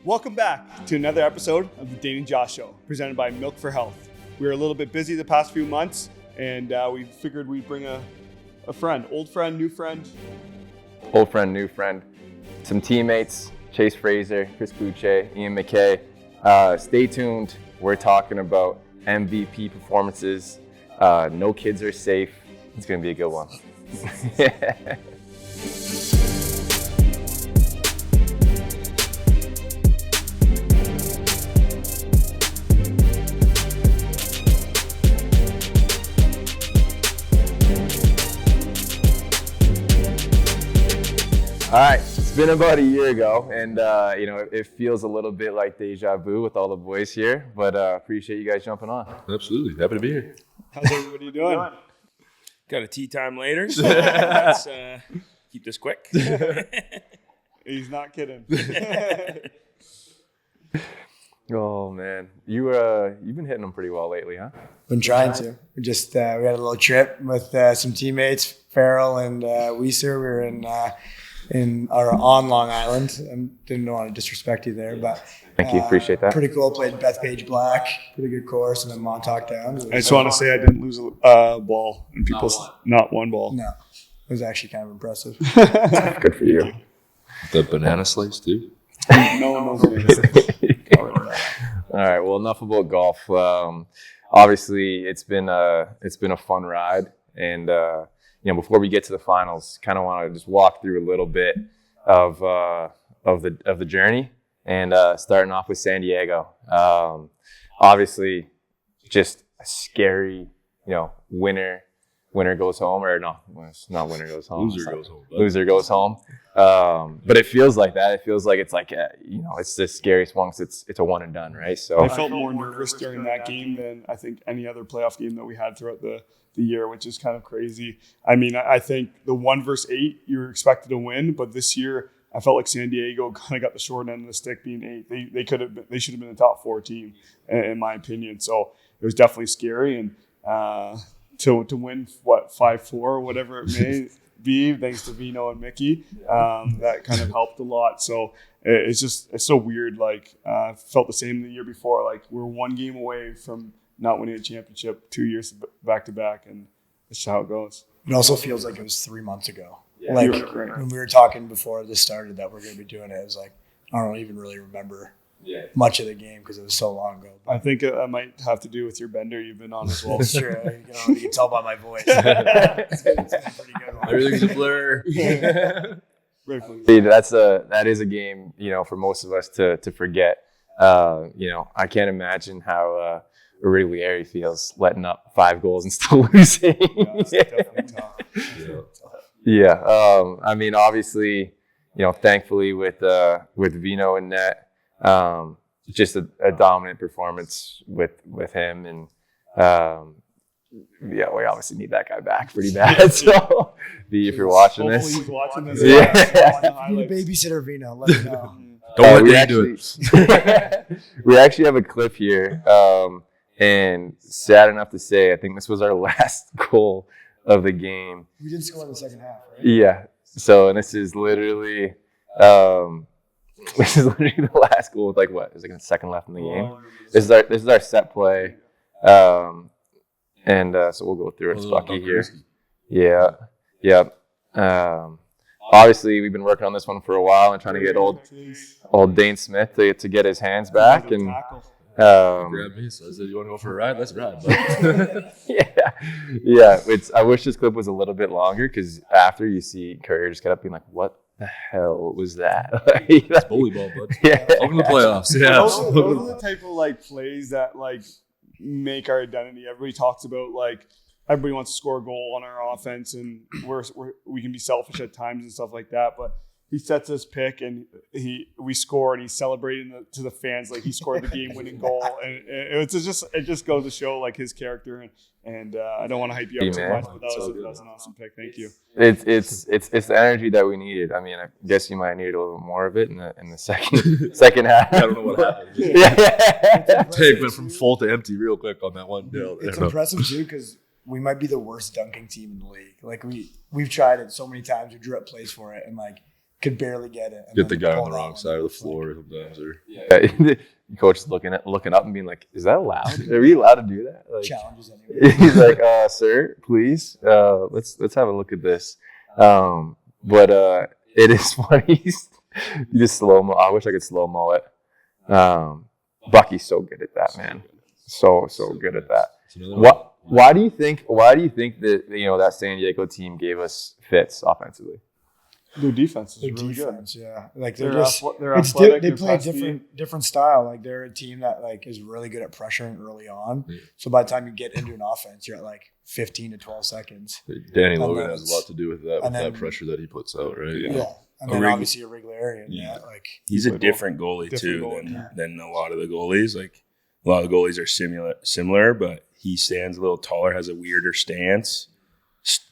Welcome back to another episode of the Dhane and Josh Show, presented by Milk for Health. We were a little bit busy the past few months, and we figured we'd bring a friend, old friend, new friend. Old friend, new friend. Some teammates, Chase Fraser, Chris Cloutier, Ian MacKay. Stay tuned. We're talking about MVP performances. No kids are safe. It's going to be a good one. All right, it's been about a year ago, and it feels a little bit like deja vu with all the boys here, but appreciate you guys jumping on. Absolutely, happy to be here. How's everybody doing? Got a tea time later, so let's keep this quick. He's not kidding. Oh man, you've been hitting them pretty well lately, huh? Been trying to. We just we had a little trip with some teammates, Farrell and Weiser. We were in on Long Island. Didn't want to disrespect you there, but thank you, appreciate that. Pretty cool. Played Bethpage Black, pretty good course, and then Montauk down. I just want to say I didn't lose a ball, and not one ball. No, it was actually kind of impressive. Good for you. The banana slice too. No one knows what it is. All right. Well, enough about golf. Obviously, it's been a fun ride, and before we get to the finals, kind of want to just walk through a little bit of the journey, and starting off with San Diego. Obviously, just a scary, winner goes home, or no, it's not winner goes home. Loser goes home. But it feels like that. It feels like it's it's the scariest one because it's a one and done, right? So I felt more nervous during that game than I think any other playoff game that we had throughout the year, which is kind of crazy. I mean, I think the 1 versus 8 you were expected to win, but this year I felt like San Diego kind of got the short end of the stick being 8. They should have been a top 4 team in my opinion. So it was definitely scary, and to win 5-4 or whatever it may be, thanks to Veno and Mickey, that kind of helped a lot. So it's so weird. Like felt the same the year before. Like we're 1 game away from not winning a championship 2 years back to back, and that's how it goes. It also feels like it was 3 months ago. Yeah, like when we were talking before this started that we're going to be doing it, it was like I don't even really remember much of the game because it was so long ago. I think it might have to do with your bender you've been on as well. That's true. You can tell by my voice. It's been a pretty good one. Everything's a blur. That is a game, for most of us to forget. I can't imagine how Ridley feels letting up 5 goals and still losing. It's definitely tough. Yeah. I mean, obviously, thankfully with Veno and net, just a dominant performance with him, and we obviously need that guy back pretty bad. So, if you're watching Hopefully this, he's watching this. You need a babysitter, Veno. Let me know. Don't let Dhane do it. We actually have a clip here, and sad enough to say, I think this was our last goal of the game. We didn't score in the second half, right? Yeah. So, and this is literally the last goal with there's a second left in the game. This is our set play. So we'll go through it. It's Bucky here. Yeah. Obviously we've been working on this one for a while and trying to get old Dhane Smith to get his hands back, and Grab me, so I said, "You want to go for a ride? Let's ride." Yeah. I wish this clip was a little bit longer because after you see Courier just get up being like, "What the hell was that?" It's bully ball, bud. Yeah. Welcome to the playoffs. Yeah. Those are the type of plays that make our identity. Everybody talks about everybody wants to score a goal on our offense, and we can be selfish at times and stuff like that, but he sets his pick and we score, and he's celebrating to the fans like he scored the game-winning goal, and it just goes to show his character, and I don't want to hype you up too much, but that was an awesome pick. Thank you. It's the energy that we needed. I mean, I guess you might need a little bit more of it in the second half. I don't know what happened. Tank went from full to empty real quick on that one. It's impressive too because we might be the worst dunking team in the league. We've tried it so many times. We drew up plays for it, and could barely get it. And Get the then guy pull on the that wrong one. side of the floor sometimes. Or The coach is looking up and being like, "Is that allowed? Are we allowed to do that?" Like, Challenges anyway. he's like, "Sir, please, let's have a look at this." But it is funny. You just slow mo. I wish I could slow mo it. Bucky's so good at that, man. So good at that. What? Why do you think that that San Diego team gave us fits offensively? Their defense is Their really defense, yeah. Like They're they're just they're it's athletic, they they're play a pesky. different style. Like they're a team that like is really good at pressuring early on. Yeah. So by the time you get into an offense, you're at like 15 to 12 seconds. Danny And Logan then has a lot to do with that, with and that then- pressure that he puts out, right? Yeah. And then obviously a Regularian. Yeah. Like He's a different goalie than a lot of the goalies. Like a lot of the goalies are similar, but he stands a little taller, has a weirder stance.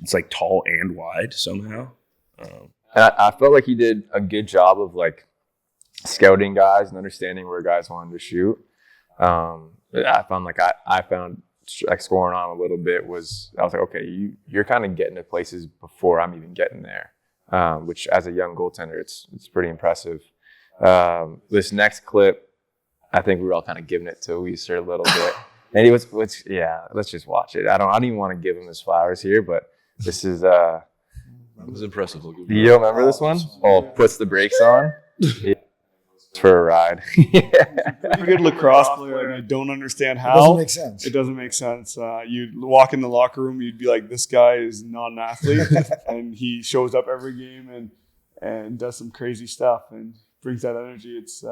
It's like tall and wide somehow. And I felt like he did a good job of like scouting guys and understanding where guys wanted to shoot. I found like scoring on a little bit I was like, okay, you're kind of getting to places before I'm even getting there, which as a young goaltender, it's pretty impressive. This next clip, I think we were all kind of giving it to Weiser a little bit. And he was, let's just watch it. I don't even want to give him his flowers here, but this is, It was impressive looking. you don't remember this one? Oh, puts the brakes on. Yeah. For a ride. Pretty good lacrosse player, and I don't understand how. it doesn't make sense. It doesn't make sense. You'd walk in the locker room, you'd be like, this guy is not an athlete. And he shows up every game and does some crazy stuff and brings that energy. It's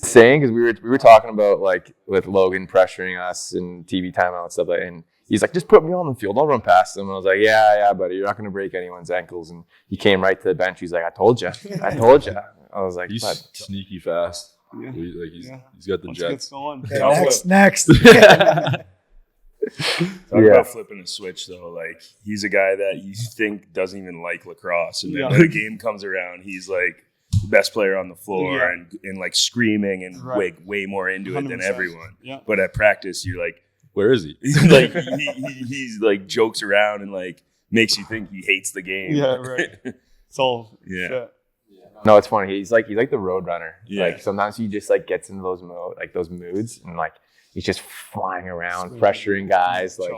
Saying, because we were talking about like with Logan pressuring us and TV timeout and stuff like that, and he's like, just put me on the field, I'll run past him. And I was like, yeah, buddy, you're not going to break anyone's ankles. And he came right to the bench. He's like, I told you. I was like, He's "Bud." sneaky fast. Yeah. He's got the once it jets. gets going. Okay, next. Talk Yeah. about flipping a switch though. Like he's a guy that you think doesn't even like lacrosse, and then Yeah. when the game comes around, he's like the best player on the floor Yeah. and like screaming and Right. way more into it than 100%. everyone. Yeah. But at practice, you're like, Where is he? like he's like jokes around and like makes you think he hates the game. Yeah, right. It's all Yeah. shit. No, it's funny. He's like the road runner. Yeah. Like sometimes he just like gets into those moods and like he's just flying around, pressuring guys, like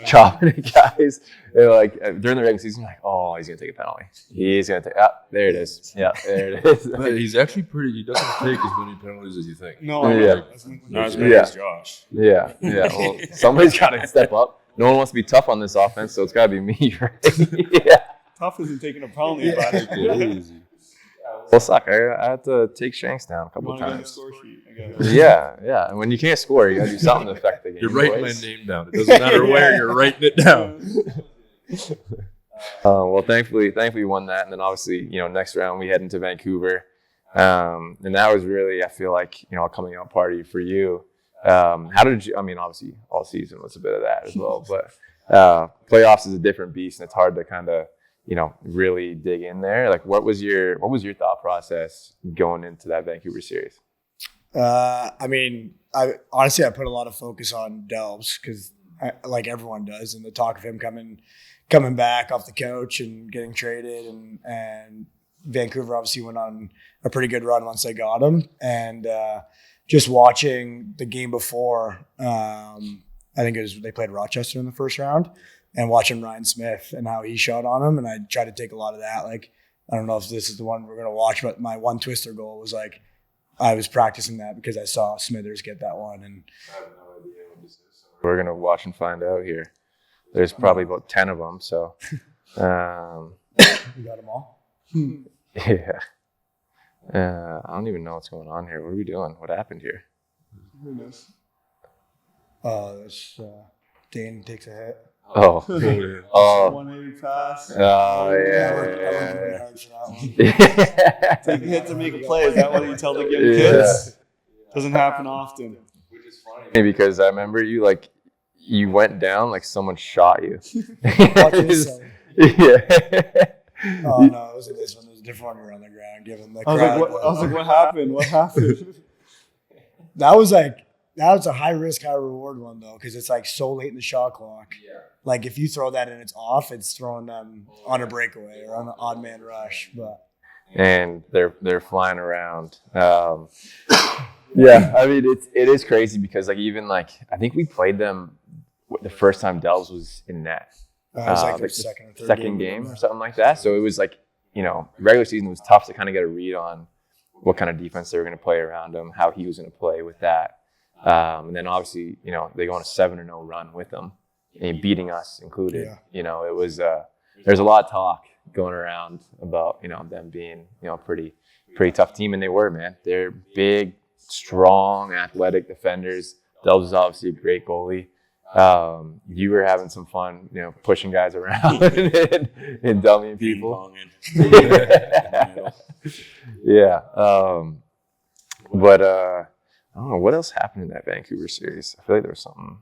chopping at guys. And like during the regular season, like, oh, he's gonna take a penalty. He's gonna take. There it is. Yeah, there it is. But he's actually pretty. He doesn't take as many penalties as you think. No, Yeah. Not as many Yeah. as Josh. Yeah. Well, somebody's got to step up. No one wants to be tough on this offense, so it's got to be me, right? Yeah. Tough isn't taking a penalty about it. Crazy. Well, suck. I had to take Shanks down a You couple want to get a times. score sheet? I guess. Yeah. And when you can't score, you got to do something to affect the game. You're writing my boys. name down. It doesn't matter where you're writing it down. Well, thankfully we won that, and then obviously, next round we head into Vancouver, and that was really, I feel like, a coming out party for you. How did you? I mean, obviously, all season was a bit of that as well, but playoffs is a different beast, and it's hard to kind of, really dig in there. Like, what was your thought process going into that Vancouver series? I mean, I put a lot of focus on Delbs because, like everyone does, and the talk of him coming back off the couch and getting traded, and Vancouver obviously went on a pretty good run once they got him, and just watching the game before, I think they played Rochester in the first round, and watching Ryan Smith and how he shot on him, and I tried to take a lot of that. Like, I don't know if this is the one we're gonna watch, but my one twister goal was like, I was practicing that because I saw Smithers get that one, and I have no idea what this is. We're gonna watch and find out here. There's probably about 10 of them, so we got them all. yeah. I don't even know what's going on here. What are we doing? What happened here? That's Dhane takes a hit. Oh. Oh. 180 pass. Oh, I yeah. worked really hard for that one. Take a hit to make a play. Is that what you tell the young kids? Doesn't happen often. Because I remember you went down like someone shot you. Watching this, Yeah. oh no, it wasn't this one. It was a different one. We were on the ground giving the I was crowd. like, what happened? What happened? That was a high risk, high reward one though, because it's like so late in the shot clock. Yeah. Like if you throw that and it's off, it's throwing them on a breakaway or on an odd man rush. But and they're flying around. Yeah, I mean it is crazy because like even like I think we played them the first time Delves was in net. It was like their second game or something like that. So it was like, regular season was tough to kind of get a read on what kind of defense they were going to play around him, how he was going to play with that. And then obviously, they go on a 7-0 run with them, and beating us included. Yeah. It was there's a lot of talk going around about them being pretty tough team, and they were, man. They're big, strong, athletic defenders. Delves is obviously a great goalie. You were having some fun, pushing guys around and dummying people. Yeah. But I don't know what else happened in that Vancouver series. I feel like there was something.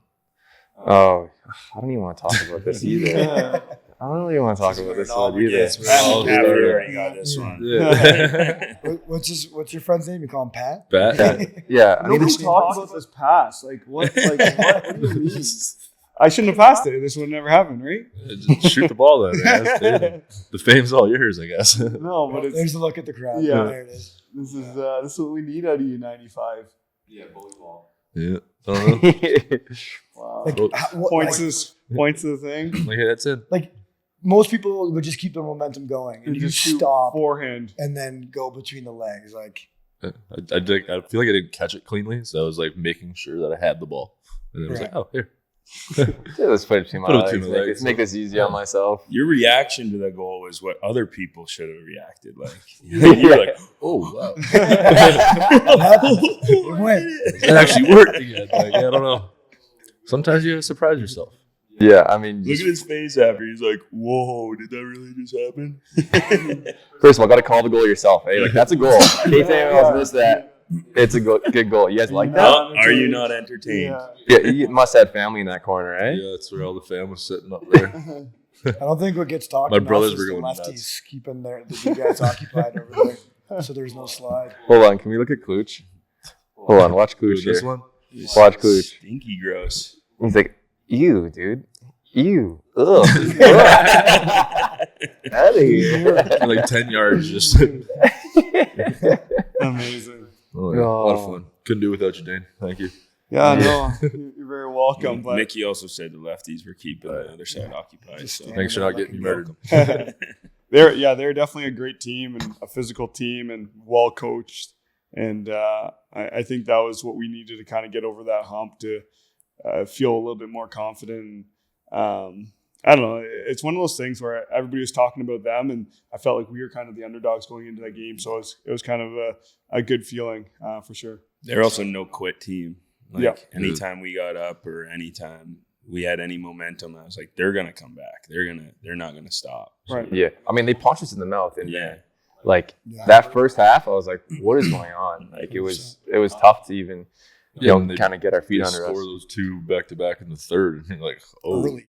Oh, I don't even want to talk about this either. I don't really want to talk about this one either. We already got this one. Yeah. What's your friend's name? You call him Pat? Pat? Yeah. Nobody talked about this pass. Like what? Like what do you mean? I shouldn't have passed it. This would never happen, right? Just shoot the ball then. Man. The fame's all yours, I guess. No, but it's there's a look at the crowd. Yeah, there it is. This is what we need out of U95. Yeah, bully ball. Yeah. Wow. Like, points is the thing. Like, that's it. Like most people would just keep the momentum going, and you just shoot stop forehand and then go between the legs. Like I feel like I didn't catch it cleanly, so I was like making sure that I had the ball, and then I was like, oh, here. Let's put it between my legs. Make this easy on myself. Your reaction to the goal was what other people should have reacted like. You were like, oh, wow. it went. It actually worked again. Like, I don't know. Sometimes you have to surprise yourself. Yeah, I mean, look at his face after. He's like, whoa, did that really just happen? First of all, got to call the goal yourself. Hey, like that's a goal. In case anyone else missed that, it's a good goal. You guys like that? Are you not entertained? Yeah, you must have family in that corner, right? Yeah, that's where all the fam was sitting up there. I don't think what gets talked My about brothers is were the going lefties nuts. keeping the big guys occupied over there, so there's no slide. Hold on, can we look at Clouch? Hold on, watch Clouch here. This one? Watch Clouch. Stinky gross. He's like, ew, dude. Ew. Ugh. Out of here. Like 10 yards just. Amazing. Oh, yeah. A lot of fun. Couldn't do without you, Dhane. Thank you. Yeah, no, you're very welcome. But Mickey also said the lefties were keeping the other side occupied. So. Thanks for not getting you murdered. they're definitely a great team and a physical team and well coached. And I think that was what we needed to kind of get over that hump to feel a little bit more confident. I don't know. It's one of those things where everybody was talking about them, and I felt like we were kind of the underdogs going into that game. So it was kind of a good feeling for sure. They're also no quit team. Like Yeah. anytime we got up or anytime we had any momentum, I was like, they're gonna come back. They're not gonna stop. Right. Yeah. I mean, they punched us in the mouth, and Yeah. like that first half, I was like, "What is going on?" Like it was tough to even kind of get our feet under score us. those two back to back in the third, and you're like, oh, Early.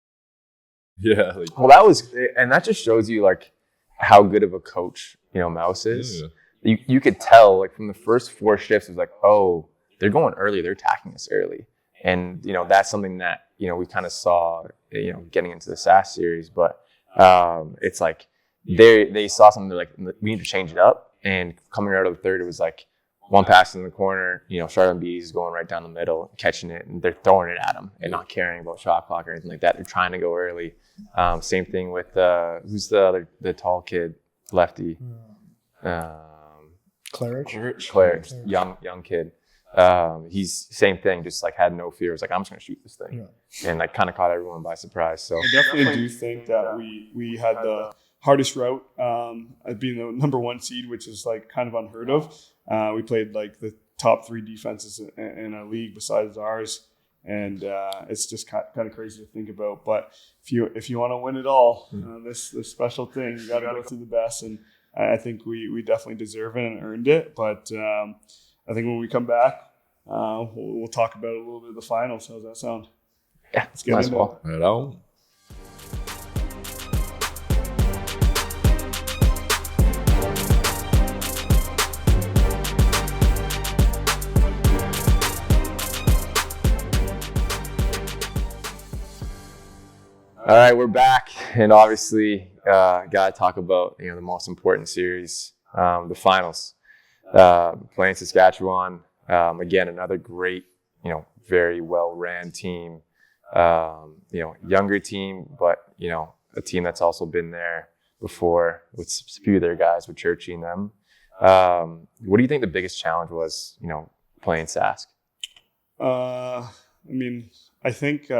yeah. Like, Well, that just shows you like how good of a coach Mouse is. yeah. You could tell like from the first 4 shifts, it was like, oh, they're going early, they're attacking us early, and that's something that we kind of saw getting into the SAS series, but it's like they saw something, they're like, we need to change it up, and coming out of the third, it was like one pass in the corner, Charlotte Bees is going right down the middle, catching it, and they're throwing it at them and not caring about shot clock or anything like that. They're trying to go early. Same thing with who's the tall kid, lefty, Claire, young kid. He's same thing, just like had no fear. It was like, I'm just gonna shoot this thing, and like kind of caught everyone by surprise. So I definitely do think that we had the hardest route as being the number 1 seed, which is like kind of unheard of. We played like the top 3 defenses in a league besides ours, and it's just kind of crazy to think about. But if you want to win it all, this special thing, you got to go through the best, and I think we definitely deserve it and earned it. But I think when we come back, we'll talk about a little bit of the finals. How's that sound? yeah, Let's get into it. Right on. All right, we're back, and obviously, got to talk about the most important series the finals, playing Saskatchewan. Again, another great, very well-ran team. Younger team, but, a team that's also been there before with a few of their guys with Churchy and them. What do you think the biggest challenge was, playing Sask? I think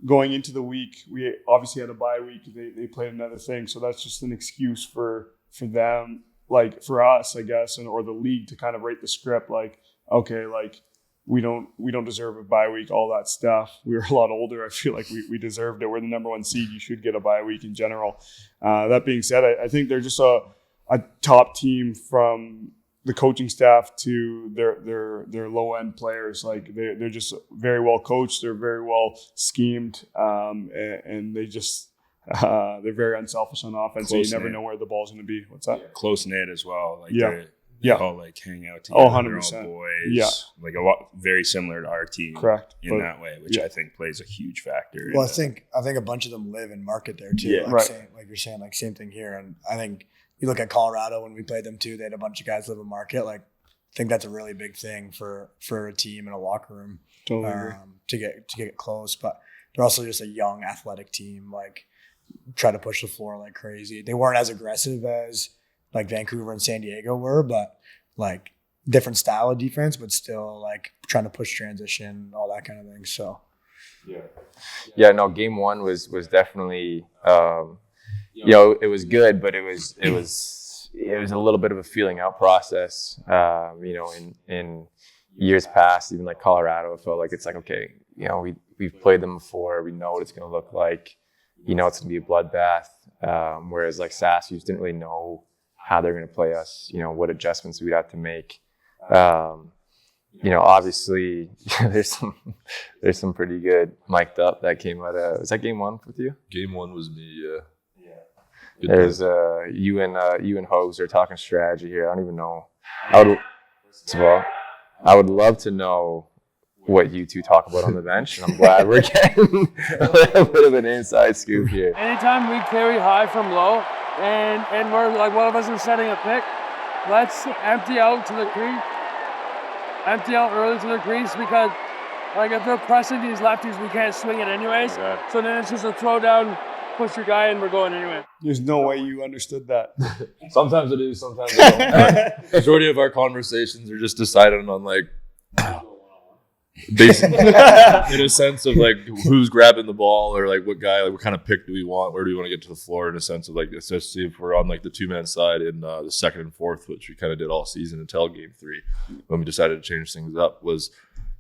going into the week, we obviously had a bye week. They played another thing, so that's just an excuse for them, like for us, I guess, or the league to kind of write the script. Like, okay, like we don't deserve a bye week, all that stuff. We were a lot older. I feel like we deserved it. We're the number 1 seed. You should get a bye week in general. That being said, I think they're just a top team from the coaching staff to their low end players. Like they're just very well coached. They're very well schemed, and they just they're very unselfish on offense. So you never know where the ball's going to be. What's that? Close knit as well. Like they all like hang out together. 100%. They're all boys. Yeah. Like a lot, very similar to our team. Correct. That way, which I think plays a huge factor. Well, I think a bunch of them live and market there too. Yeah. Like you're saying, like same thing here. And I think you look at Colorado when we played them too. They had a bunch of guys live in market. Like I think that's a really big thing for a team in a locker room to get close. But they're also just a young athletic team. Like try to push the floor like crazy. They weren't as aggressive as like Vancouver and San Diego were, but like different style of defense, but still like trying to push transition, all that kind of thing. So no, game 1 was definitely it was good, but it was a little bit of a feeling out process. In years past, even like Colorado, it felt like it's like, okay, we've played them before, we know what it's going to look like, it's going to be a bloodbath. Whereas like Sask, you just didn't really know how they're going to play us, what adjustments we'd have to make. Obviously there's some pretty good mic'd up that came out of, was that game 1 with you? Game 1 was me, yeah. There's you and Hogs are talking strategy here. I don't even know. I would love to know what you two talk about on the bench, and I'm glad we're getting a little bit of an inside scoop here. Anytime we carry high from low, and we're like one of us is setting a pick, let's empty out early to the crease, because like if they're pressing these lefties, we can't swing it anyways. Okay. So then it's just a throw down, push your guy, and we're going anyway. There's no way you understood that. Sometimes I do, sometimes I don't. Majority of our conversations are just decided on like basically in a sense of like who's grabbing the ball, or like what guy, like what kind of pick do we want, where do we want to get to the floor, in a sense of like, especially if we're on like the 2-man side in the second and fourth, which we kind of did all season until game 3 when we decided to change things up, was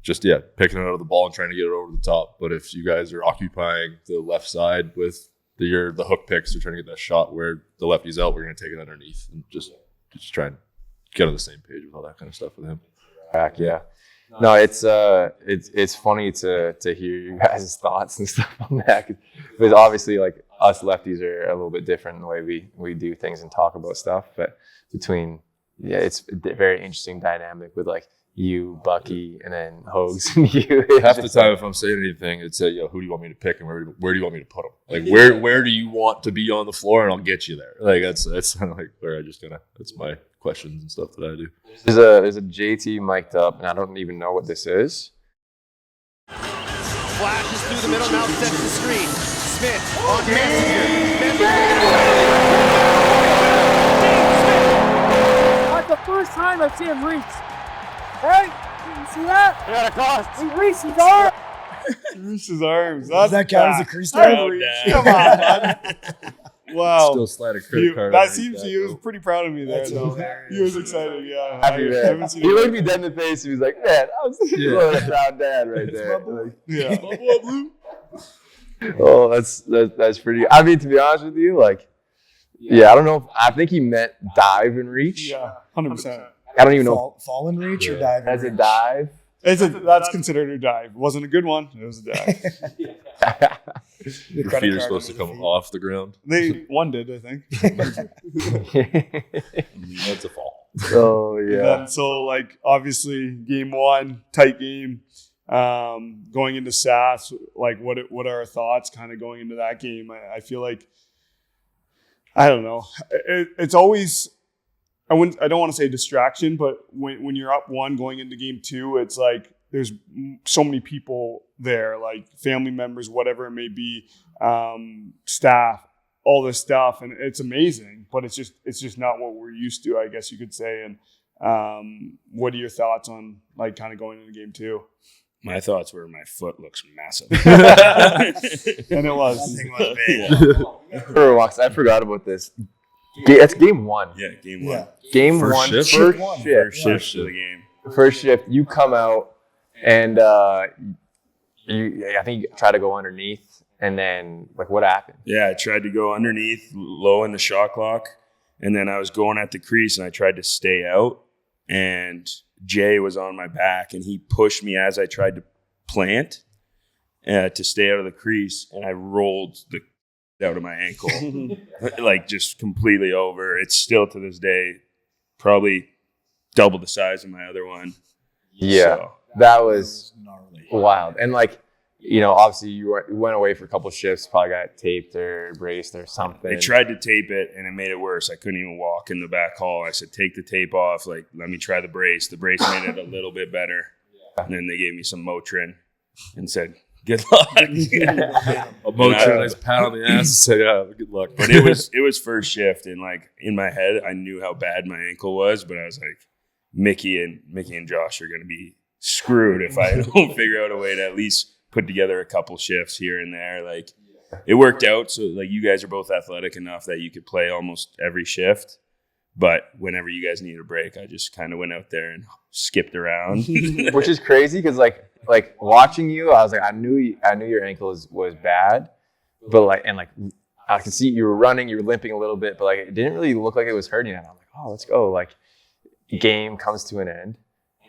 just picking it out of the ball and trying to get it over the top. But if you guys are occupying the left side with the hook picks, or trying to get that shot where the lefty's out, we're going to take it underneath and just try and get on the same page with all that kind of stuff with him. Yeah. No, it's funny to hear you guys' thoughts and stuff on that, because obviously like us lefties are a little bit different in the way we do things and talk about stuff. But it's a very interesting dynamic with like you, Bucky, and then Hogs and you. Half the time, if I'm saying anything, it's who do you want me to pick and where do you want me to put them? Like where do you want to be on the floor, and I'll get you there. Like that's kind of like where I just that's my questions and stuff that I do. There's a JT mic'd up, and I don't even know what this is. Flashes through the middle, now sets the screen. Smith on Messenger. That's the first time I've seen him reach. Hey, you see that? He got a cost. He reached his arm. He reached his arms. Does that count as a crease dive? Come on, man. Wow. Still slide a credit card. That seems he was pretty proud of me there. Though. He was excited. Yeah. Happy man. He looked me dead in the face. He was like, "Man, I was a proud dad right there." Like, yeah. Oh, that's pretty. I mean, to be honest with you, like, I don't know. I think he meant dive and reach. Yeah, 100%. I don't even know. Fall and reach or dive? As a dive. That's considered a dive. It wasn't a good one. It was a dive. Your feet are supposed to come off the ground. One did, I think. That's a fall. Oh yeah. And so like obviously game 1, tight game. Going into SAS, like what are our thoughts kind of going into that game? I feel like, I don't know. It's always I don't want to say distraction, but when you're up 1 going into game 2, it's like there's so many people there, like family members, whatever it may be, staff, all this stuff, and it's amazing. But it's just not what we're used to, I guess you could say. And what are your thoughts on like kind of going into game 2? My thoughts were my foot looks massive. And it was. That thing was big. For once, I forgot about this. That's game 1. Yeah, game 1. Yeah. Game First 1, shift? first Shift shift. First shift of the game. First shift, you come out and I think you try to go underneath, and then like what happened? Yeah, I tried to go underneath, low in the shot clock, and then I was going at the crease, and I tried to stay out, and Jay was on my back, and he pushed me as I tried to plant to stay out of the crease, and I rolled the out of my ankle, like just completely over. It's still to this day probably double the size of my other one. Yeah, So, that was Gnarly. wild. And like, obviously you went away for a couple shifts, probably got taped or braced or something. they tried to tape it, and it made it worse. I couldn't even walk in the back hall. I said, take the tape off. Like, let me try the brace. The brace made it a little bit better. And then they gave me some Motrin and said, good luck. A Motrin, nice pat on the ass and say, yeah, good luck. But it was first shift, and like in my head, I knew how bad my ankle was, but I was like, Mickey and Josh are going to be screwed if I don't figure out a way to at least put together a couple shifts here and there. Like, it worked out. So like, you guys are both athletic enough that you could play almost every shift. But whenever you guys needed a break, I just kind of went out there and skipped around. Which is crazy because like watching you, I was like, I knew your ankle was bad, but like I can see you were running, you were limping a little bit, but like it didn't really look like it was hurting. And I'm like, oh, let's go. Like, game comes to an end,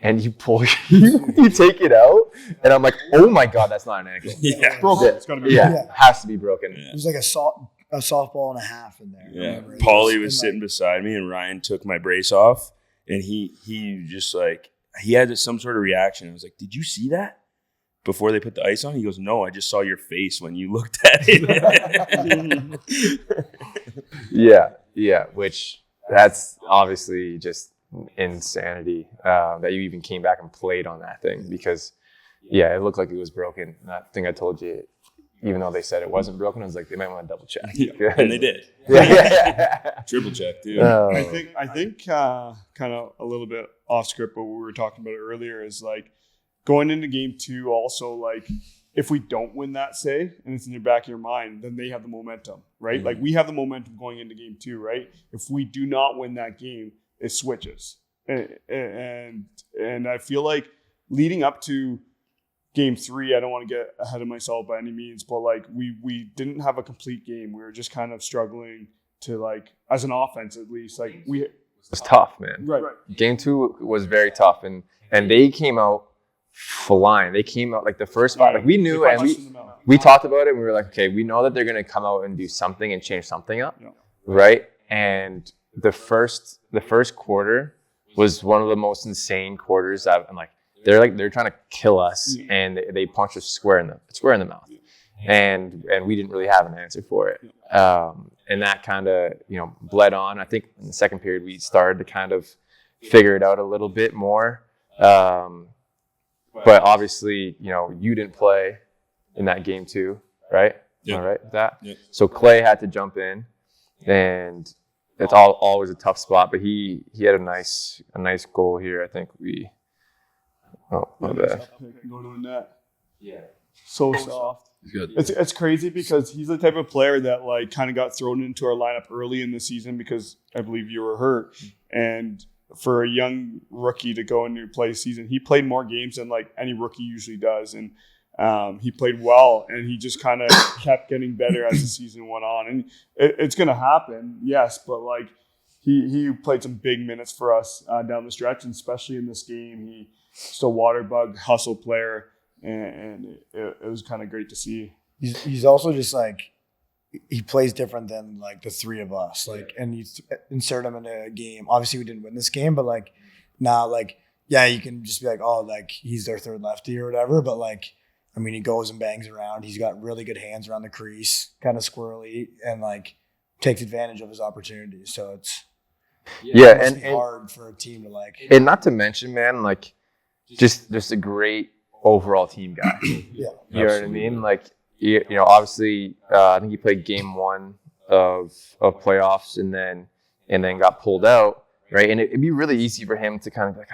and you pull, you take it out, and I'm like, oh my god, that's not an ankle. Yeah. Broken. It's gotta be. Yeah, has to be broken. It was like a softball and a half in there. Yeah, Whatever. Paulie was And, sitting beside me, and Ryan took my brace off, and he just like he had some sort of reaction. I was like, "Did you see that before they put the ice on?" He goes, "No, I just saw your face when you looked at it." Yeah, which that's obviously just insanity that you even came back and played on that thing because, yeah, it looked like it was broken. And I think I told you, even though they said it wasn't broken, I was like, they might want to double check. Yeah, and they did. Yeah. Triple check, too. I think kind of a little bit off script, but we were talking about it earlier is like going into game 2 also, like if we don't win that, say, and it's in the back of your mind, then they have the momentum, right? Mm-hmm. Like we have the momentum going into game 2, right? If we do not win that game, it switches. And I feel like leading up to game 3, I don't want to get ahead of myself by any means, but like we didn't have a complete game. We were just kind of struggling to like, as an offense at least, like it was tough, man. Right. Game 2 was very tough, and they came out flying. They came out like the first 5. Like we knew, and we talked about it. And we were like, okay, we know that they're gonna come out and do something and change something up, right? And the first quarter was one of the most insane quarters. I'm like, they're trying to kill us, and they punched us square in the mouth, and we didn't really have an answer for it. And that kind of bled on. I think in the second period we started to kind of figure it out a little bit more. But obviously, you didn't play in that game too, right? Yeah. All right with that. Yeah. So Clay had to jump in, and it's always a tough spot. But he had a nice goal here. I think we. Oh, my bad. Go to the net. Yeah. So soft. He's good. It's crazy because he's the type of player that like kind of got thrown into our lineup early in the season because I believe you were hurt, and for a young rookie to go into play season, he played more games than like any rookie usually does, and he played well, and he just kind of kept getting better as the season went on, and it's gonna happen, yes, but like he played some big minutes for us down the stretch, and especially in this game, he's just a water bug hustle player, and it was kind of great to see. He's also just like, he plays different than like the three of us. Like, and you insert him in a game. Obviously, we didn't win this game, but like now, like, yeah, you can just be like, oh, like he's their third lefty or whatever. But like, I mean, he goes and bangs around. He's got really good hands around the crease, kind of squirrely, and like takes advantage of his opportunities. So Yeah, It must and be hard for a team to like. and not to mention, man, like just a great overall team guy. Yeah. You know what I mean? Like, you know, obviously, I think he played game 1 of playoffs and then got pulled out, right? And it'd be really easy for him to kind of be like,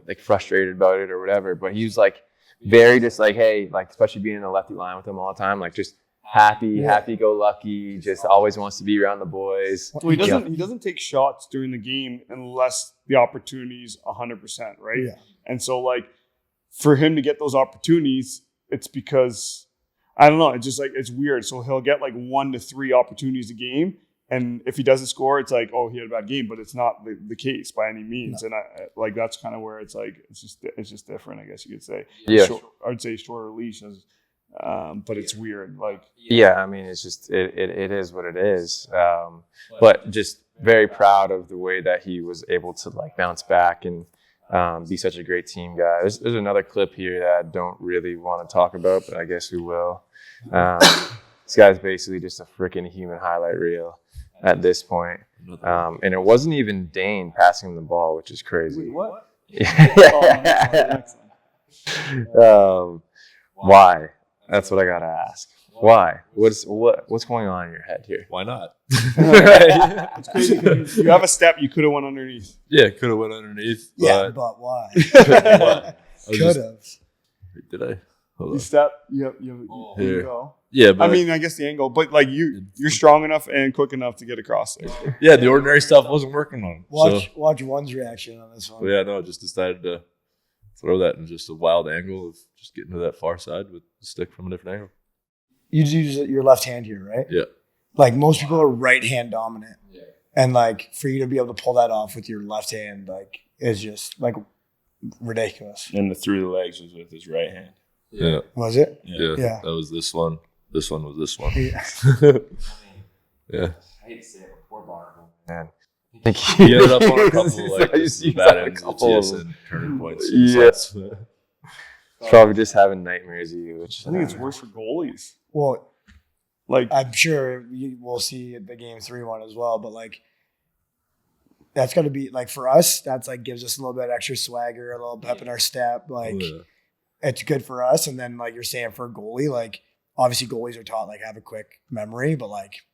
like frustrated about it or whatever. But he was like very just like, hey, like especially being in the lefty line with him all the time, like just happy-go-lucky, just always wants to be around the boys. Well, he doesn't take shots during the game unless the opportunity's 100%, right? Yeah. And so like for him to get those opportunities, it's because I don't know, it's just like it's weird. So he'll get like 1 to 3 opportunities a game, and if he doesn't score, it's like, oh, he had a bad game, but it's not the case by any means. No. And I like that's kind of where it's like it's just different, I guess you could say. Yeah, I'd say shorter leash as. But it's weird. Like, yeah, I mean, it's just it is what it is. But just very proud of the way that he was able to like bounce back and be such a great team guy. There's another clip here that I don't really want to talk about, but I guess we will. This guy's basically just a freaking human highlight reel at this point. And it wasn't even Dhane passing the ball, which is crazy. Wait, what? Why? That's what I gotta ask. Why? What's going on in your head here? Why not? It's crazy. You have a step. You could have went underneath. Yeah, could have went underneath. Yeah, but why? Could have. Did I? Hold You on. step. You go. Yeah, but I mean, I guess the angle, but like you're strong enough and quick enough to get across there. yeah, the ordinary stuff wasn't working on him. Watch one's reaction on this one. So, yeah, no, just decided to throw that in just a wild angle of just getting to that far side with the stick from a different angle. You use your left hand here, right? Yeah. Like most people are right hand dominant. Yeah. And like for you to be able to pull that off with your left hand, like is just like ridiculous. And the through the legs was with his right hand. Yeah. Was it? Yeah. That was this one. This one was this one. Yeah. Yeah. I hate to say it before Barnacle. Man. He ended up on a couple like bad ends of TSN turning points. Yes. Probably just having nightmares of you. Which I think it's worse for goalies. Well, like I'm sure we'll see the game 3-1 as well, but like that's got to be like for us. That's like gives us a little bit extra swagger, a little pep in our step. Like it's good for us. And then like you're saying for a goalie, like obviously goalies are taught like have a quick memory, but like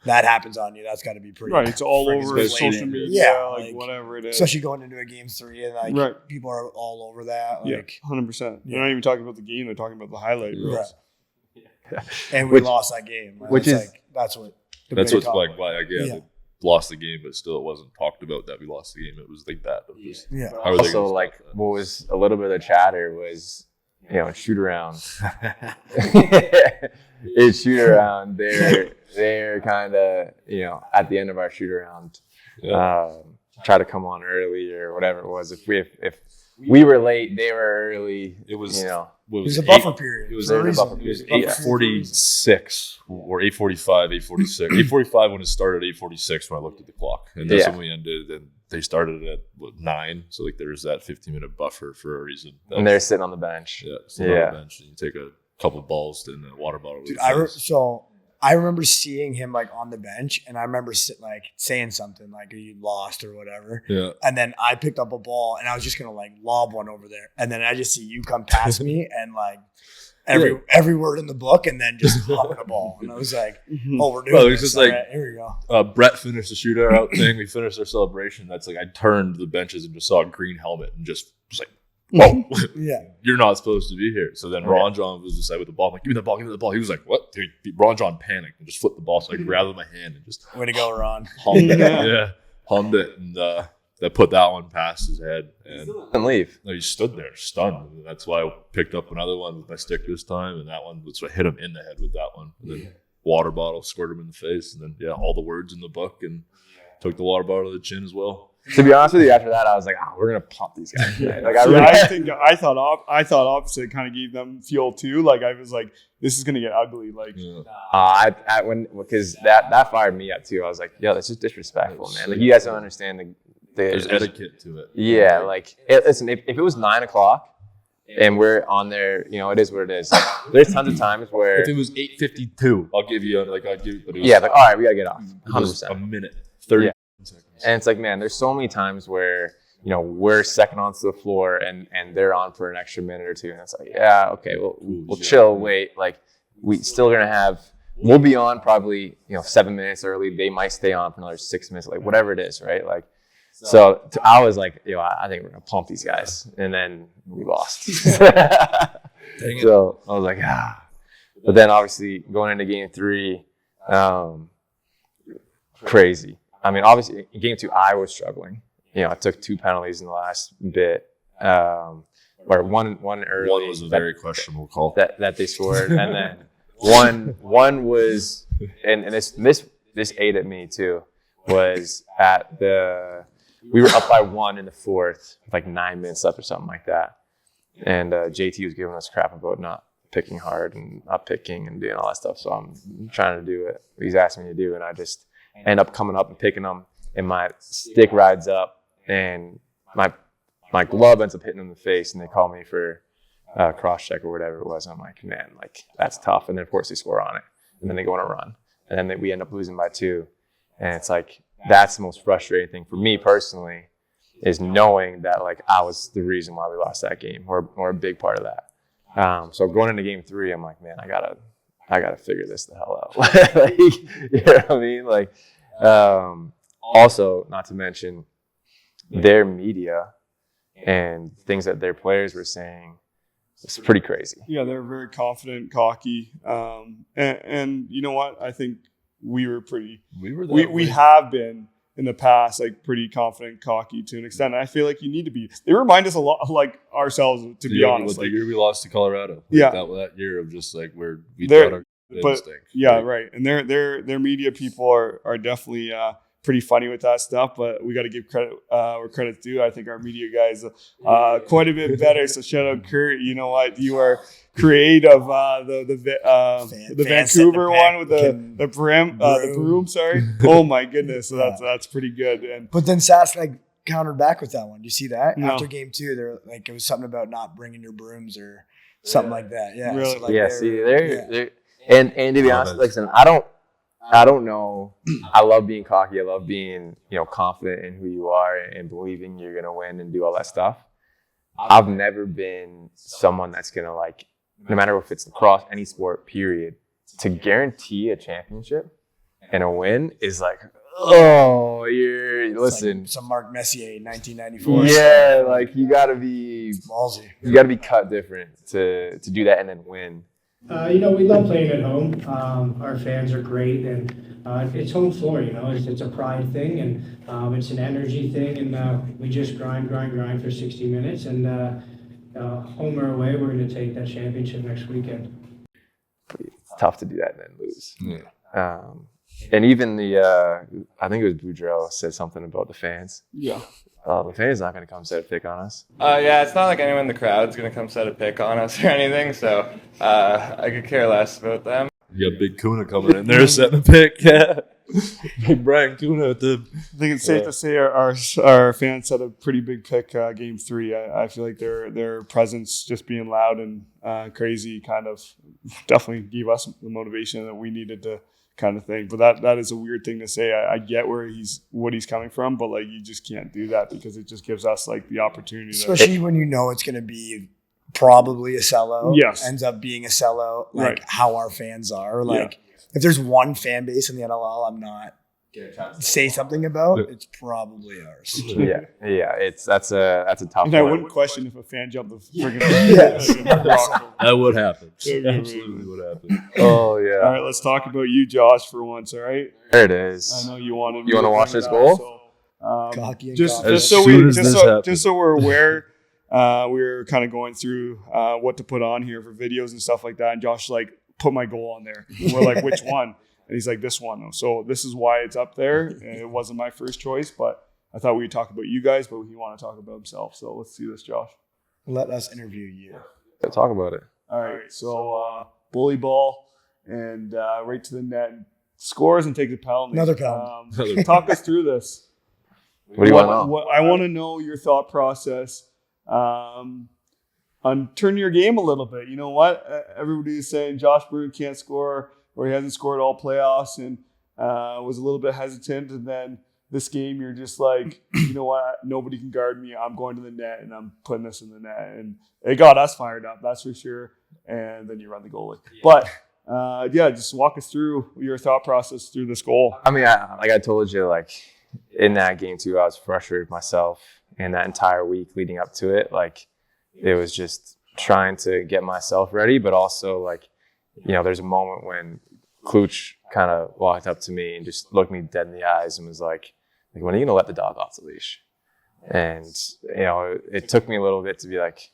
that happens on you. That's got to be pretty right. It's all over social media, like whatever it is. Especially going into a game 3 and like people are all over that. Like 100%. They're not even talking about the game; they're talking about the highlight reels. Right. And we lost that game, which is like that's what. That's what's like why they lost the game, but still it wasn't talked about that we lost the game. It was like that. Just, how also, like what was a little bit of chatter was, shoot around. It's shoot around. They're kind of at the end of our shoot around. Try to come on early or whatever it was. If we were late, they were early. It was it was a buffer period. It was a buffer period. It was 8:46 or 8:45, 8:46. 8:45 when it started. 8:46 when I looked at the clock, and that's when we ended. And they started at 9, so like there's that 15-minute buffer for a reason. And they're sitting on the bench. Sitting on the bench, and you take a couple balls and a water bottle. Dude, I remember seeing him like on the bench, and I remember saying something like, "Are you lost or whatever?" Yeah. And then I picked up a ball, and I was just gonna like lob one over there, and then I just see you come past me, and like every word in the book, and then just lobbing a ball, and I was like, "Oh, we're doing this." Just like, right, here we go. Brett finished the shootout thing. We finished our celebration. That's like I turned the benches and just saw a green helmet and just was like, whoa, you're not supposed to be here. So then Ron John was beside with the ball. I'm like, give me the ball, give me the ball. He was like, what? Ron John panicked and just flipped the ball. So I grabbed it with my hand and just way to go, Ron. Hummed it. Hummed it. And that put that one past his head. And didn't leave. No, he stood there stunned. And that's why I picked up another one with my stick this time. And that one was what hit him in the head with that one. And then water bottle squirted him in the face. And then, all the words in the book and took the water bottle to the chin as well. To be honest with you, after that, I was like, "Oh, we're gonna pump these guys." Like, I thought opposite kind of gave them fuel too. Like I was like, "This is gonna get ugly." Like, because that fired me up too. I was like, "Yo, that's just disrespectful, man. Like you guys don't understand there's etiquette to it." Yeah, like listen, if it was 9:00 and we're on there, it is what it is. Like, there's tons of times where if it was 8:52, I'll give you. But it was, all right, we gotta get off. 100%. A minute, 30 seconds. And it's like, man, there's so many times where, we're second onto the floor and they're on for an extra minute or two. And it's like, yeah, okay, we'll chill, wait. Like, we'll be on probably, 7 minutes early. They might stay on for another 6 minutes, like whatever it is, right? Like, so I was like, I think we're going to pump these guys. And then we lost. So I was like, But then obviously going into game 3, crazy. I mean, obviously in game 2, I was struggling. I took 2 penalties in the last bit. Or one early. One was a very questionable call that they scored, and then one was, and this ate at me too. Was we were up by 1 in the 4th, with like 9 minutes left or something like that, and JT was giving us crap about not picking hard and up picking and doing all that stuff. So I'm trying to do it. He's asking me to do, and I just end up coming up and picking them, and my stick rides up, and my glove ends up hitting him in the face, and they call me for cross check or whatever it was. I'm like, man, like that's tough. And then of course they score on it, and then they go on a run, and then we end up losing by 2. And it's like, that's the most frustrating thing for me personally, is knowing that like I was the reason why we lost that game, or a big part of that. So going into game 3, I'm like, man, I gotta figure this the hell out. Like, you know what I mean? Like, also not to mention their media and things that their players were saying. It's pretty crazy. Yeah, they're very confident, cocky, and you know what? I think we were pretty. We have been in the past, like pretty confident, cocky to an extent. And I feel like you need to be. They remind us a lot of like ourselves, to be honest. The year we lost to Colorado, that year of just like where we thought our instinct. Yeah, right. And their media people are definitely pretty funny with that stuff, but we got to give credit where credit's due. I think our media guys quite a bit better. So shout out Kurt. You know what? You are creative. The Vancouver one with the broom. Sorry. Oh my goodness. So that's pretty good. But then Sask countered back with that one. Do you see that? No. After game 2, they're like, it was something about not bringing your brooms or something like that. Yeah. Really? So like they're and to be honest, listen, I don't know. I love being cocky. I love being, confident in who you are and believing you're going to win and do all that stuff. I've never been someone that's going to like, no matter if it's lacrosse, any sport, period, to guarantee a championship and a win is like, listen. Like some Mark Messier in 1994. Yeah, like you got to be ballsy. You got to be cut different to do that and then win. We love playing at home. Our fans are great, and it's home floor. It's a pride thing, and it's an energy thing, and we just grind for 60 minutes, and home or away, we're going to take that championship next weekend. It's tough to do that and then lose. Yeah. And even I think it was Boudreaux said something about the fans. Yeah. The fans not going to come set a pick on us. Yeah, it's not like anyone in the crowd's going to come set a pick on us or anything, so I could care less about them. You got Big Kuna coming in there setting a pick. Yeah. Big Brian Kuna at the. I think it's safe to say our fans set a pretty big pick game 3. I feel like their presence, just being loud and crazy, kind of definitely gave us the motivation that we needed to kind of thing. But that is a weird thing to say. I get what he's coming from, but like you just can't do that because it just gives us like the opportunity. Especially when you know it's going to be probably a sellout. Yes. Ends up being a sellout. Like right. How our fans are. Like if there's one fan base in the NLL I'm not say something about, it's probably ours. Yeah. That's a tough and one. I wouldn't question if a fan jumped the friggin' That would happen. Absolutely would happen. Oh yeah. All right, let's talk about you, Josh, for once. All right. There it is. I know you want to watch this goal. Cocky and just so we're aware, we were kind of going through what to put on here for videos and stuff like that, and Josh like put my goal on there. And we're like, which one? And he's like, this one. So this is why it's up there. And it wasn't my first choice, but I thought we'd talk about you guys, but he want to talk about himself. So let's see this, Josh. Let us interview you. Let's talk about it. All right. So bully ball and right to the net. Scores and takes a penalty. Another penalty. Talk us through this. What do you want to know? I want to know your thought process on turning your game a little bit. You know what? Everybody's saying Josh Byrne can't score, or he hasn't scored all playoffs, and was a little bit hesitant. And then this game, you're just like, you know what? Nobody can guard me. I'm going to the net and I'm putting this in the net. And it got us fired up, that's for sure. And then you run the goalie. But just walk us through your thought process through this goal. I mean, like I told you, like in that game too, I was frustrated with myself, and that entire week leading up to it, like it was just trying to get myself ready, but also like, you know, there's a moment when Cloutier kind of walked up to me and just looked me dead in the eyes and was like, when are you gonna let the dog off the leash? And you know, it took me a little bit to be like,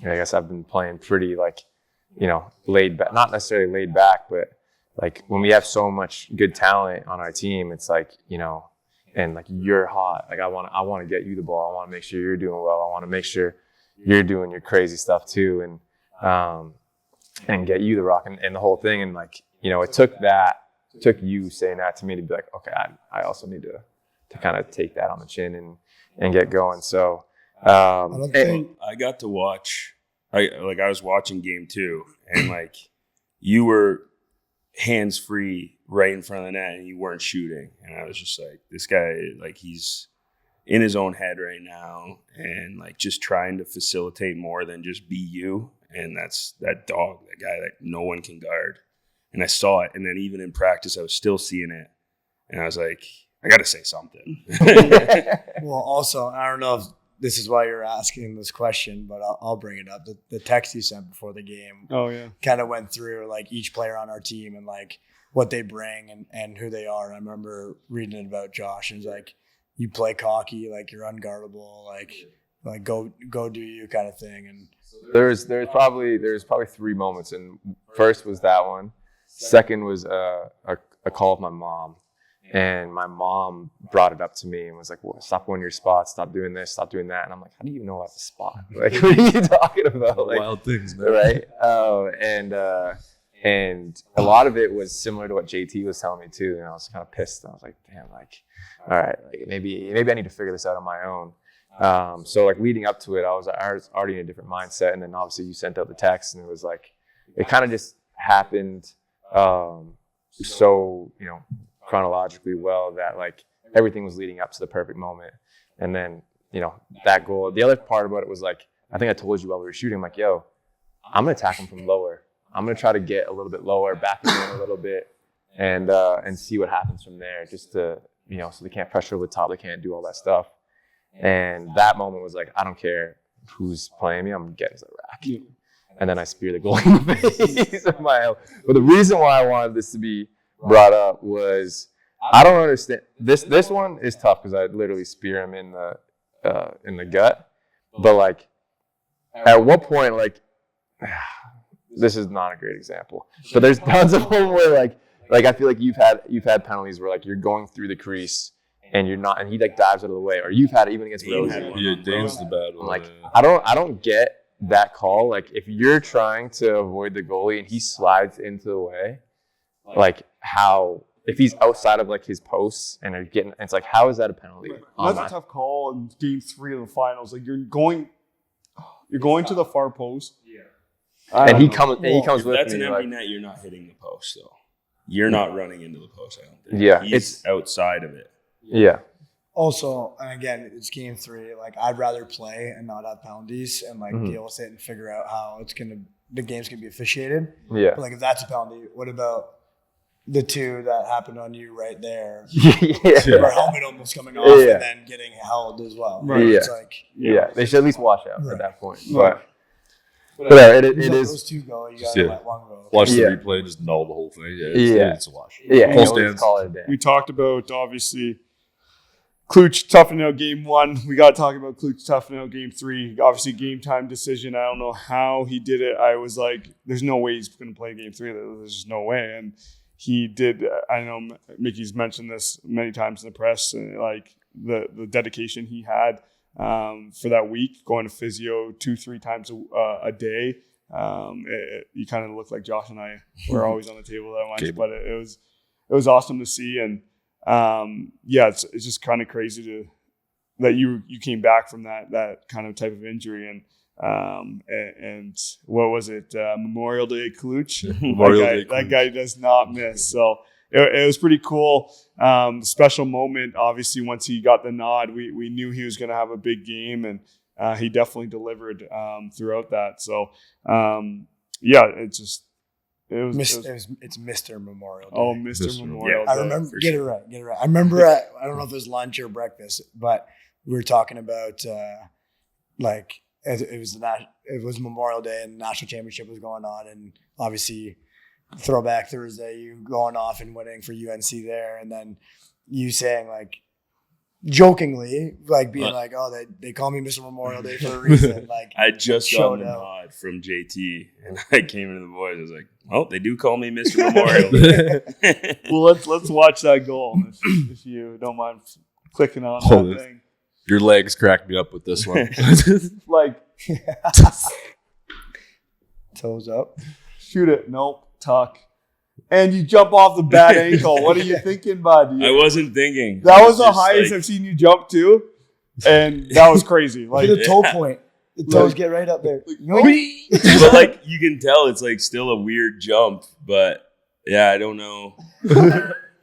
I guess I've been playing pretty like, you know, laid back, not necessarily laid back, but like when we have so much good talent on our team, it's like, you know, and like you're hot. Like I want to get you the ball. I want to make sure you're doing well. I want to make sure you're doing your crazy stuff too, and get you the rock and the whole thing. And like, you know, it took you saying that to me to be like, okay, I also need to kind of take that on the chin and get going. So I got to watch. I was watching game 2, and like you were hands free right in front of the net and you weren't shooting, and I was just like, this guy, like he's in his own head right now and like just trying to facilitate more than just be you. And that's that dog, that guy that no one can guard. And I saw it, and then even in practice I was still seeing it, and I was like, I got to say something. Well, also, I don't know if this is why you're asking this question, but I'll bring it up. The text you sent before the game, kind of went through like each player on our team and like what they bring and who they are. I remember reading it about Josh, and it's like, you play cocky, like you're unguardable, like go do you kind of thing. And there's probably 3 moments, and first was that one. Second was a call of my mom. And my mom brought it up to me and was like, well, stop going to your spot, stop doing this, stop doing that. And I'm like, how do you know about the spot? Like, what are you talking about? Like, wild things, man. Right? And a lot of it was similar to what JT was telling me too. And I was kind of pissed. I was like, damn, like, all right, like maybe I need to figure this out on my own. So like leading up to it, I was already in a different mindset. And then obviously you sent out the text, and it was like, it kind of just happened so, you know, chronologically well that like everything was leading up to the perfect moment. And then, you know, that goal, the other part about it was like, I think I told you while we were shooting, I'm like, yo, I'm going to attack him from lower. I'm going to try to get a little bit lower, back him in a little bit, and see what happens from there, just to, you know, so they can't pressure over the top, they can't do all that stuff. And that moment was like, I don't care who's playing me, I'm getting to the rack. And then I spear the goal in the face of my own. But the reason why I wanted this to be brought up was, I don't understand. This one is tough because I literally spear him in the gut. But like, at what point, like, this is not a great example, but there's tons of them where like I feel like you've had penalties where like you're going through the crease and you're not, and he like dives out of the way, or you've had it even against Rosie. Yeah, Dane's the bad one. Like, I don't get that call. Like, if you're trying to avoid the goalie and he slides into the way, like how, if he's outside of like his posts and it's like, how is that a penalty? That's a tough call in game 3 of the finals. Like you're going to the far post. And he comes with me. That's an empty net. You're not hitting the post, though. You're not running into the post, I don't think. Yeah. He's outside of it. Yeah. Also, and again, it's game 3. Like, I'd rather play and not have penalties and like deal with it and figure out how the game's gonna be officiated. Yeah. But like, if that's a penalty, what about the 2 that happened on you right there? Your helmet almost coming off and then getting held as well. Right. Yeah. It's like, they should at least watch out at that point. Right. But it is. Those 2 go. You gotta let one go. Watch the replay and just null the whole thing. It's a wash. Yeah, full stands. Call it a day. We talked about obviously Cloutier toughing out game 1. We got to talk about Cloutier toughing out game 3. Obviously, game time decision. I don't know how he did it. I was like, there's no way he's going to play game 3. There's just no way. And he did. I know Mickey's mentioned this many times in the press. Like the dedication he had for that week, going to physio 2-3 times a day. You kind of look like Josh and I were always on the table that much, but it was awesome to see. And it's just kind of crazy that you came back from that kind of type of injury. And what was it? Memorial Day Cloutier? That guy does not miss. So it was pretty cool. Special moment. Obviously, once he got the nod, we knew he was going to have a big game, and he definitely delivered throughout that. So, it's Mr. Memorial Day. Oh, Mr. Memorial Day. I remember. Get it right. I remember. I don't know if it was lunch or breakfast, but we were talking about it was Memorial Day and the national championship was going on, and obviously Throwback Thursday, you going off and winning for UNC there, and then you saying like jokingly, like being like, "Oh, they call me Mr. Memorial Day for a reason." Like I just got the nod from JT, and I came into the boys. I was like, "Oh, they do call me Mr. Memorial Day." Well, let's watch that goal if you don't mind clicking on that thing. Your legs cracked me up with this one. Like toes up, shoot it. Nope. Tuck. And you jump off the bad ankle. What are you thinking, bud? I wasn't thinking. That was the highest I've seen you jump to. And that was crazy. Like the toe point. The toes get right up there. But like you can tell it's like still a weird jump. But yeah, I don't know.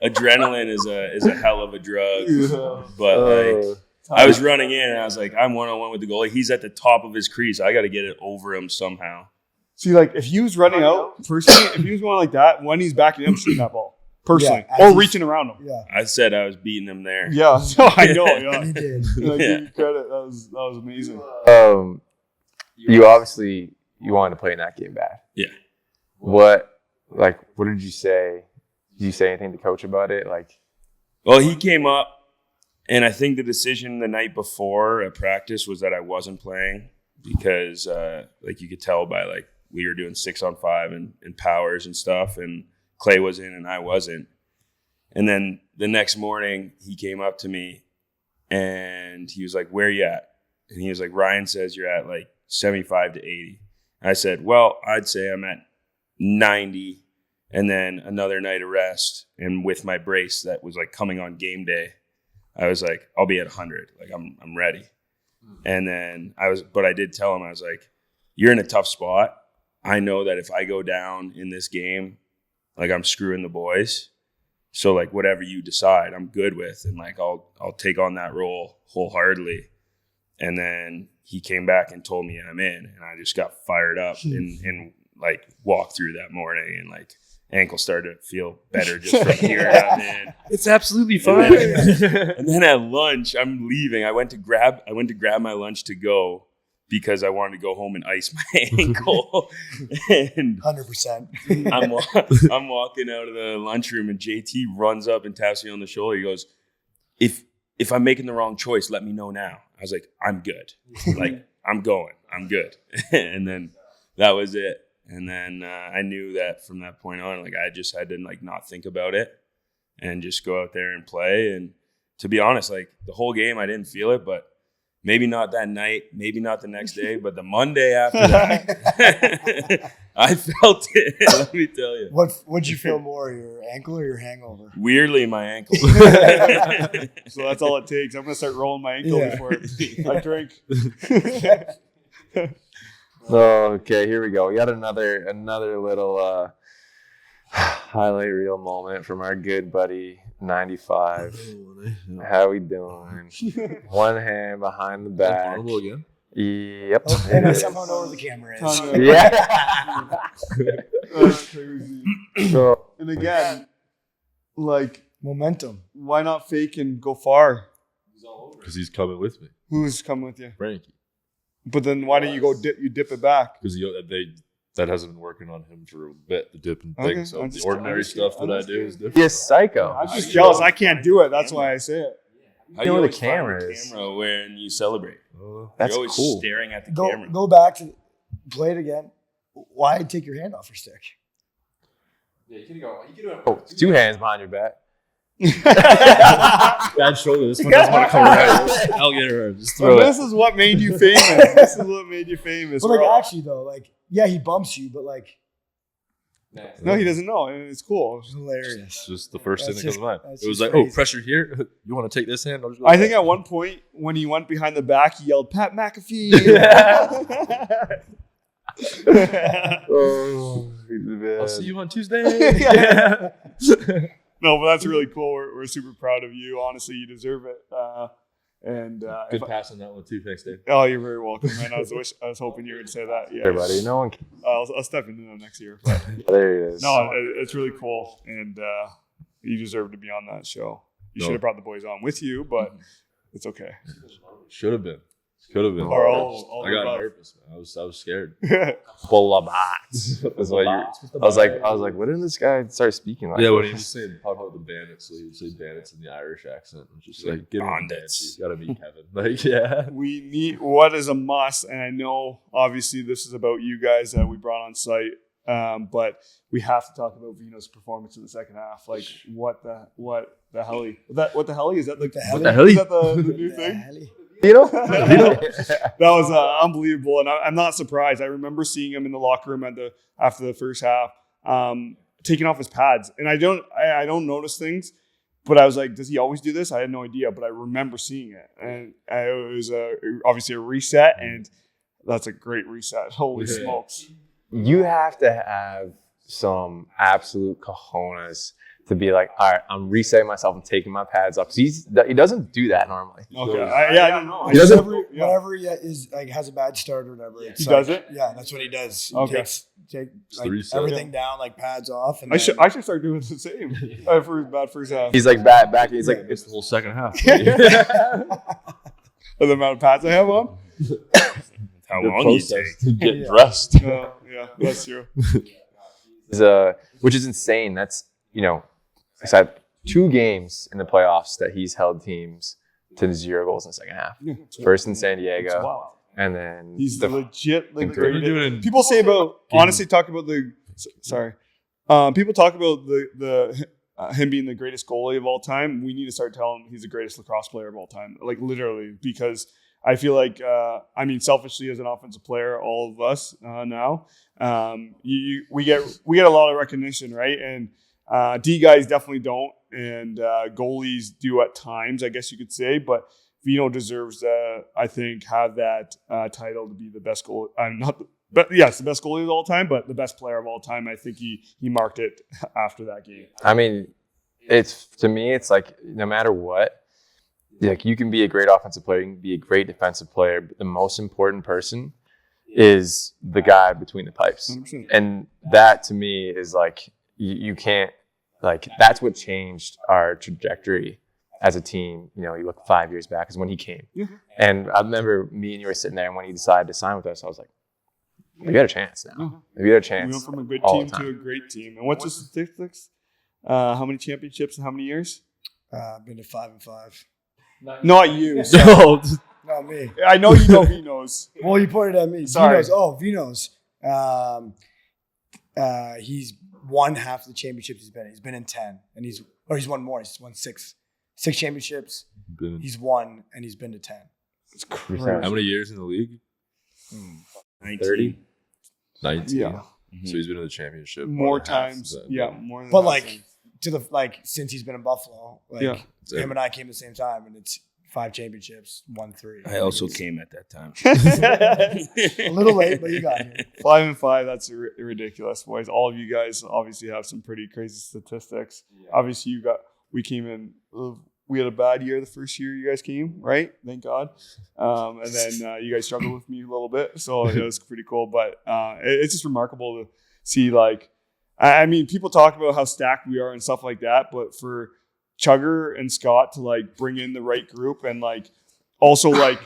Adrenaline is a hell of a drug. Yeah. But like I was running in and I was like, I'm one-on-one with the goalie. He's at the top of his crease. I got to get it over him somehow. See, like, if he was running out, personally, if he was going like that, when he's backing him, shooting that ball, personally, or reaching around him. Yeah. I said I was beating him there. Yeah, so I know, yeah. He did. Like, give you credit. That was amazing. You obviously, you wanted to play in that game bad. Yeah. What did you say? Did you say anything to coach about it? Well, he came up, and I think the decision the night before at practice was that I wasn't playing because, you could tell by, we were doing 6-on-5 and powers and stuff, and Clay was in and I wasn't. And then the next morning, he came up to me and he was like, "Where you at?" And he was like, "Ryan says you're at 75 to 80. I said, "Well, I'd say I'm at 90 and then another night of rest." And with my brace that was coming on game day, I was like, "I'll be at 100. I'm ready." And then but I did tell him, I was like, "You're in a tough spot. I know that if I go down in this game, I'm screwing the boys. So whatever you decide, I'm good with, and I'll take on that role wholeheartedly." And then he came back and told me I'm in, and I just got fired up and walked through that morning, and ankle started to feel better just from hearing I'm in. It's absolutely fine. And then at lunch, I'm leaving. I went to grab my lunch to go, because I wanted to go home and ice my ankle. And 100%. I'm walking out of the lunchroom and JT runs up and taps me on the shoulder. He goes, if I'm making the wrong choice, let me know now. I was like, I'm good. I'm going. I'm good. And then that was it. And then I knew that from that point on, I just had to not think about it and just go out there and play. And to be honest, the whole game, I didn't feel it, but maybe not that night, maybe not the next day, but the Monday after that, I felt it. Let me tell you. What'd you feel more, your ankle or your hangover? Weirdly, my ankle. So that's all it takes. I'm gonna start rolling my ankle before I drink. Okay, here we go. We got another little highlight reel moment from our good buddy 95. How we doing? One hand behind the back. Again? Yep. Oh, and I somehow know where the camera is. Yeah. That's crazy. So, and again, momentum. Why not fake and go far? Because he's coming with me. Who's coming with you? Frankie. But then why don't you go dip it back? Because that hasn't been working on him for a bit, the dipping thing. So the ordinary stuff that I do is different. You're psycho. I'm just jealous. I can't do it. That's why I say it. How do you always find the camera when you celebrate? That's You're always cool. staring at the camera. Go back to play it again. Why take your hand off your stick? Yeah, you can go. It's two hands behind your back. Bad shoulder. This one doesn't want to come right. I'll get her. Just throw This is what made you famous. But actually though, he bumps you, but no, he doesn't know, and it's cool. It's hilarious. It's just the first thing that comes to mind. It was crazy. pressure here. You want to take this hand? I think at one point when he went behind the back, he yelled, "Pat McAfee!" Oh, I'll see you on Tuesday. No, but that's really cool. We're super proud of you. Honestly, you deserve it. Good pass on that one too. Thanks, Dave. Oh, you're very welcome, man. I was hoping you would say that. Yeah, Everybody, no one can. I'll step into them next year. But There it is. no, it's really cool, and you deserve to be on that show. You should have brought the boys on with you, but it's okay. Should have been. Could have been. Or all I got above. nervous, man. I was scared. Full of bats. That's what I was like, what did this guy start speaking like? Yeah, when he was saying talk about the Bandits, so he would say Bandits in the Irish accent. I'm just like, give me Bandits. You gotta meet Kevin. Like, yeah. We need what is a must, and I know obviously this is about you guys that we brought on site, but we have to talk about Veno's performance in the second half. Like, what the hell? What the hell is that? Like, What the hell? Is that the new thing? Veno? That was unbelievable, and I'm not surprised. I remember seeing him in the locker room after the first half, taking off his pads, and I don't notice things, but I was like, does he always do this? I had no idea, but I remember seeing it, and it was obviously a reset, and that's a great reset. Holy smokes! You have to have some absolute cojones to be like, all right, I'm resetting myself and taking my pads off. He doesn't do that normally. Okay, I don't know. He doesn't. Whenever he is like has a bad start or whatever, He does it. Yeah, that's what he does. He Okay. take the like, reset. everything down, like pads off. And I should start doing the same for his bad first half. He's like back. He's like, It's the whole second half. The amount of pads I have on. How Your long you process take? to get dressed. Yeah, that's true. which is insane. That's, he's had 2 games in the playoffs that he's held teams to 0 goals in the second half. Yeah, First in San it's Diego, wild. and then He's legit the Vancouver. What are you greatest. doing in People say about honestly talk about the sorry. People talk about the him being the greatest goalie of all time. We need to start telling him he's the greatest lacrosse player of all time. Like literally, because I feel like selfishly as an offensive player, all of us now, we get a lot of recognition, right? And D guys definitely don't, and goalies do at times, I guess you could say. But Veno deserves to, I think, have that title to be the best goalie. But yes, the best goalie of all time, but the best player of all time. I think he marked it after that game. I mean, to me, it's like no matter what, like you can be a great offensive player, you can be a great defensive player, but the most important person is the guy between the pipes. 100%. And that to me is like you can't, like that's what changed our trajectory as a team. You look 5 years back is when he came. Yeah. And I remember me and you were sitting there, and when he decided to sign with us, I was like, we got a chance now. We got a chance. We went from a good all team the time. to a great team. And what's the statistics? How many championships in how many years? I've been to 5 and 5. Not you. No. Not me. I know you know Veno's. Well, you pointed at me. Sorry. Veno's. He's won half the championships he's been in. He's been in 10, and he's won more. He's won 6 championships. He's won, and he's been to 10. It's crazy. How many years in the league? 30? 19. Yeah. So he's been in the championship More about half times. of that. Yeah, more than But that. since he's been in Buffalo, Yeah. him and I came at the same time, and it's 5 championships, won 3. I also came at that time. A little late, but you got here. 5 and 5. That's ridiculous, boys. All of you guys obviously have some pretty crazy statistics. Obviously, we came in. We had a bad year the first year you guys came, right? Thank God. And then you guys struggled with me a little bit, so it was pretty cool. But it's just remarkable to see. Like, I mean, people talk about how stacked we are and stuff like that, but for Chugger and Scott to like bring in the right group and like also like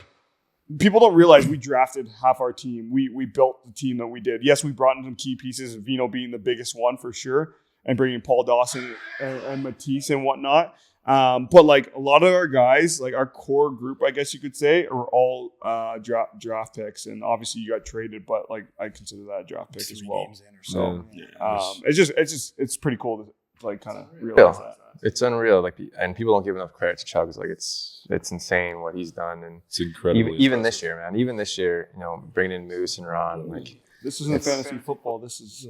people don't realize we drafted half our team. We built the team that we did. Yes, we brought in some key pieces, Veno being the biggest one for sure, and bringing Paul Dawson and Matisse and whatnot. But like a lot of our guys, like our core group, I guess you could say, are all draft picks. And obviously you got traded, but like I consider that a draft pick as well. So it's pretty cool to like kind of realize that. It's unreal. And people don't give enough credit to Chugs. Like it's insane what he's done, and It's incredible. even this year, man. Even this year, bringing in Moose and Ron, like This isn't fantasy football. This is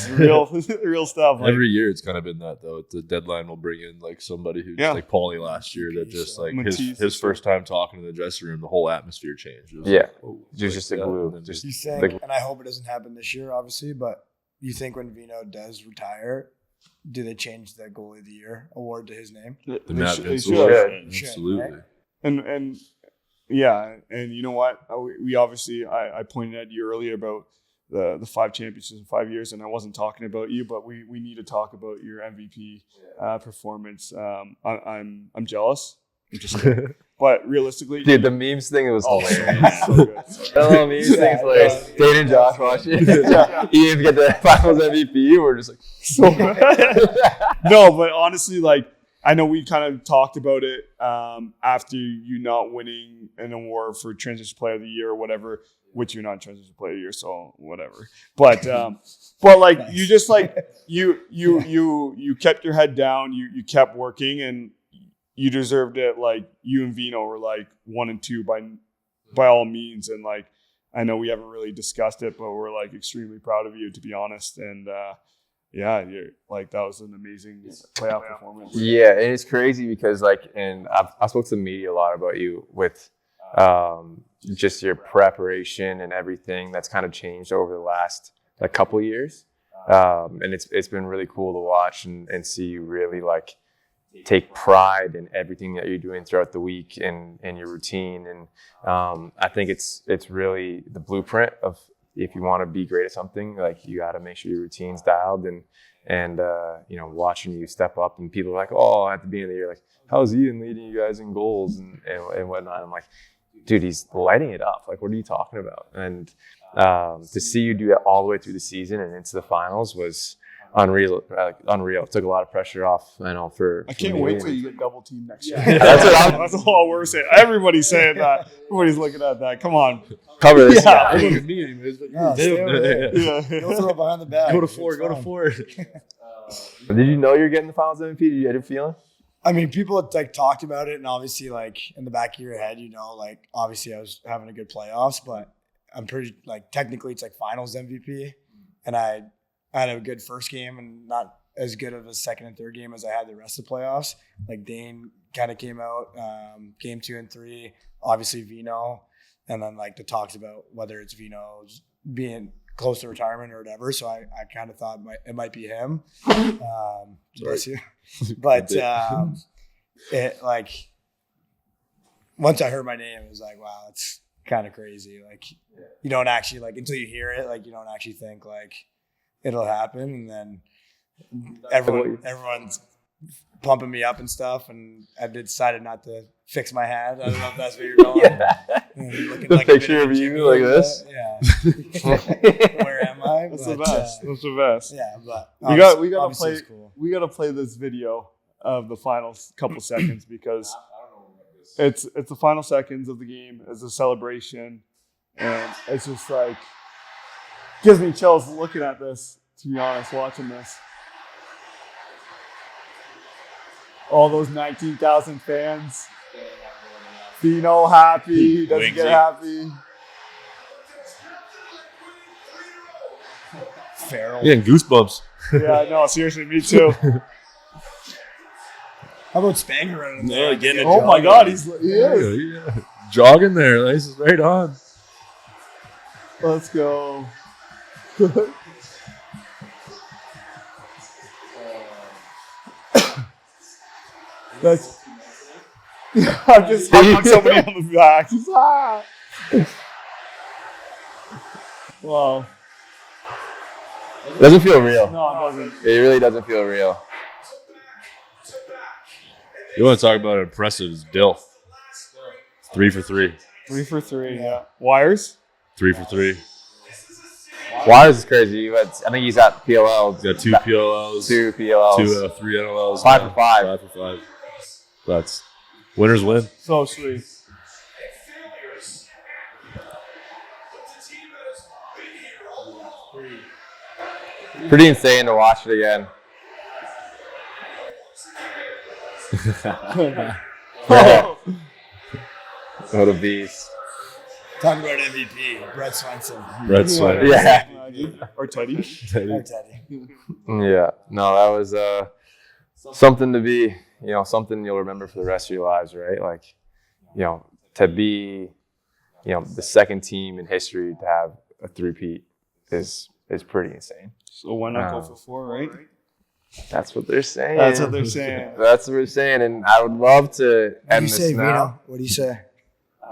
real stuff. Like, Every year it's kind of been that though. The deadline will bring in like somebody who's Yeah. like Paulie last year that just like Matisse. his first time talking to the dressing room, the whole atmosphere changed. It was yeah, like, oh, there's just a that, glue. and then Just You think, like, and I hope it doesn't happen this year, obviously, but you think when Veno does retire, do they change the goalie of the year award to his name? The Matt Vince should. Award. Should, Absolutely. right? And yeah, and you know what? We obviously I pointed at you earlier about the 5 championships in 5 years, and I wasn't talking about you, but we need to talk about your MVP performance. I'm jealous. I'm just kidding. But realistically, Dude, the memes thing was hilarious. so good. The little memes thing is hilarious. Dane and Josh watching. Ian get the finals MVP. We're just like, So no, but honestly, like I know we kind of talked about it after you not winning an award for Transition Player of the Year or whatever, which you're not Transition Player of the Year, so whatever. But like you just like you kept your head down, you kept working, and you deserved it. Like you and Veno were like 1 and 2 by all means, and like I know we haven't really discussed it, but we're like extremely proud of you, to be honest. And yeah, you're like that was an amazing playoff performance. yeah, and it's crazy because like, and I spoke to the media a lot about you with just your preparation and everything that's kind of changed over the last like couple of years, and it's been really cool to watch and see you really like take pride in everything that you're doing throughout the week and your routine. And I think it's really the blueprint of if you want to be great at something, like you got to make sure your routine's dialed and you know, watching you step up and people are like, oh, at the beginning of the year, like, how's Ian leading you guys in goals and whatnot? I'm like, dude, he's lighting it up. Like, what are you talking about? And to see you do that all the way through the season and into the finals was unreal. It took a lot of pressure off. I know I can't wait till you get double teamed next year. That's That's all we're saying. Everybody's saying that. Everybody's looking at that. Come on. cover this Yeah. guy. Look at me anyways. But No, stay over there. Yeah. Go throw it behind the back. Go to It's 4. Go to fine. 4. Did you know you're getting the finals MVP? Did you have a feeling? I mean, people had like talked about it, and obviously, like in the back of your head, you know, like obviously I was having a good playoffs, but I'm pretty like technically it's like finals MVP, and I had a good first game and not as good of a second and third game as I had the rest of the playoffs. Like Dhane kind of came out game 2 and 3, obviously Veno, and then like the talks about whether it's Veno's being close to retirement or whatever. So I kind of thought it might be him. Bless you. But it like once I heard my name, it was like, wow, it's kind of crazy. Like you don't actually like until you hear it, like you don't actually think like it'll happen, and then everyone's pumping me up and stuff, and I decided not to fix my hat. I don't know if that's where you're going. Looking The like a picture bit of you Jimmy like a this? bit. Yeah. Where am I? That's But, the best. That's the best. yeah, but We gotta obviously play. it's cool. We gotta play this video of the final couple seconds because it's the final seconds of the game. It's a celebration, and it's just like gives me chills looking at this. To be honest, watching this, all those 19,000 fans. Veno happy, doesn't get happy. Feral. Yeah, and goosebumps. Yeah, no, seriously, me too. How about Spanger running there? getting a Oh my God, he is. Yeah. Jogging there. This is right on. Let's go. That's. I'm just hugging somebody on the back. Ah. Wow. It doesn't feel real. No, it doesn't. It really doesn't feel real. You want to talk about impressive is Dill. 3 for 3. 3 for 3. Yeah. Wires. 3 for 3. Wires is crazy. I think he's at PLL. He's got 2 PLLs. 2 PLLs. 3 NLLs. 5 for 5. 5 for 5. That's winners win. So sweet. Pretty insane to watch it again. Oh. What a beast. Talk about MVP, Brett Swenson. Red sweater. Yeah. Or Teddy. Or Teddy. Yeah. No, that was something to be, something you'll remember for the rest of your lives, right? Like, to be, the second team in history to have a three-peat is pretty insane. So why not go for 4, right? That's what they're saying. That's what they're saying. That's what we're saying. And I would love to end this say, now. Veno? What do you say?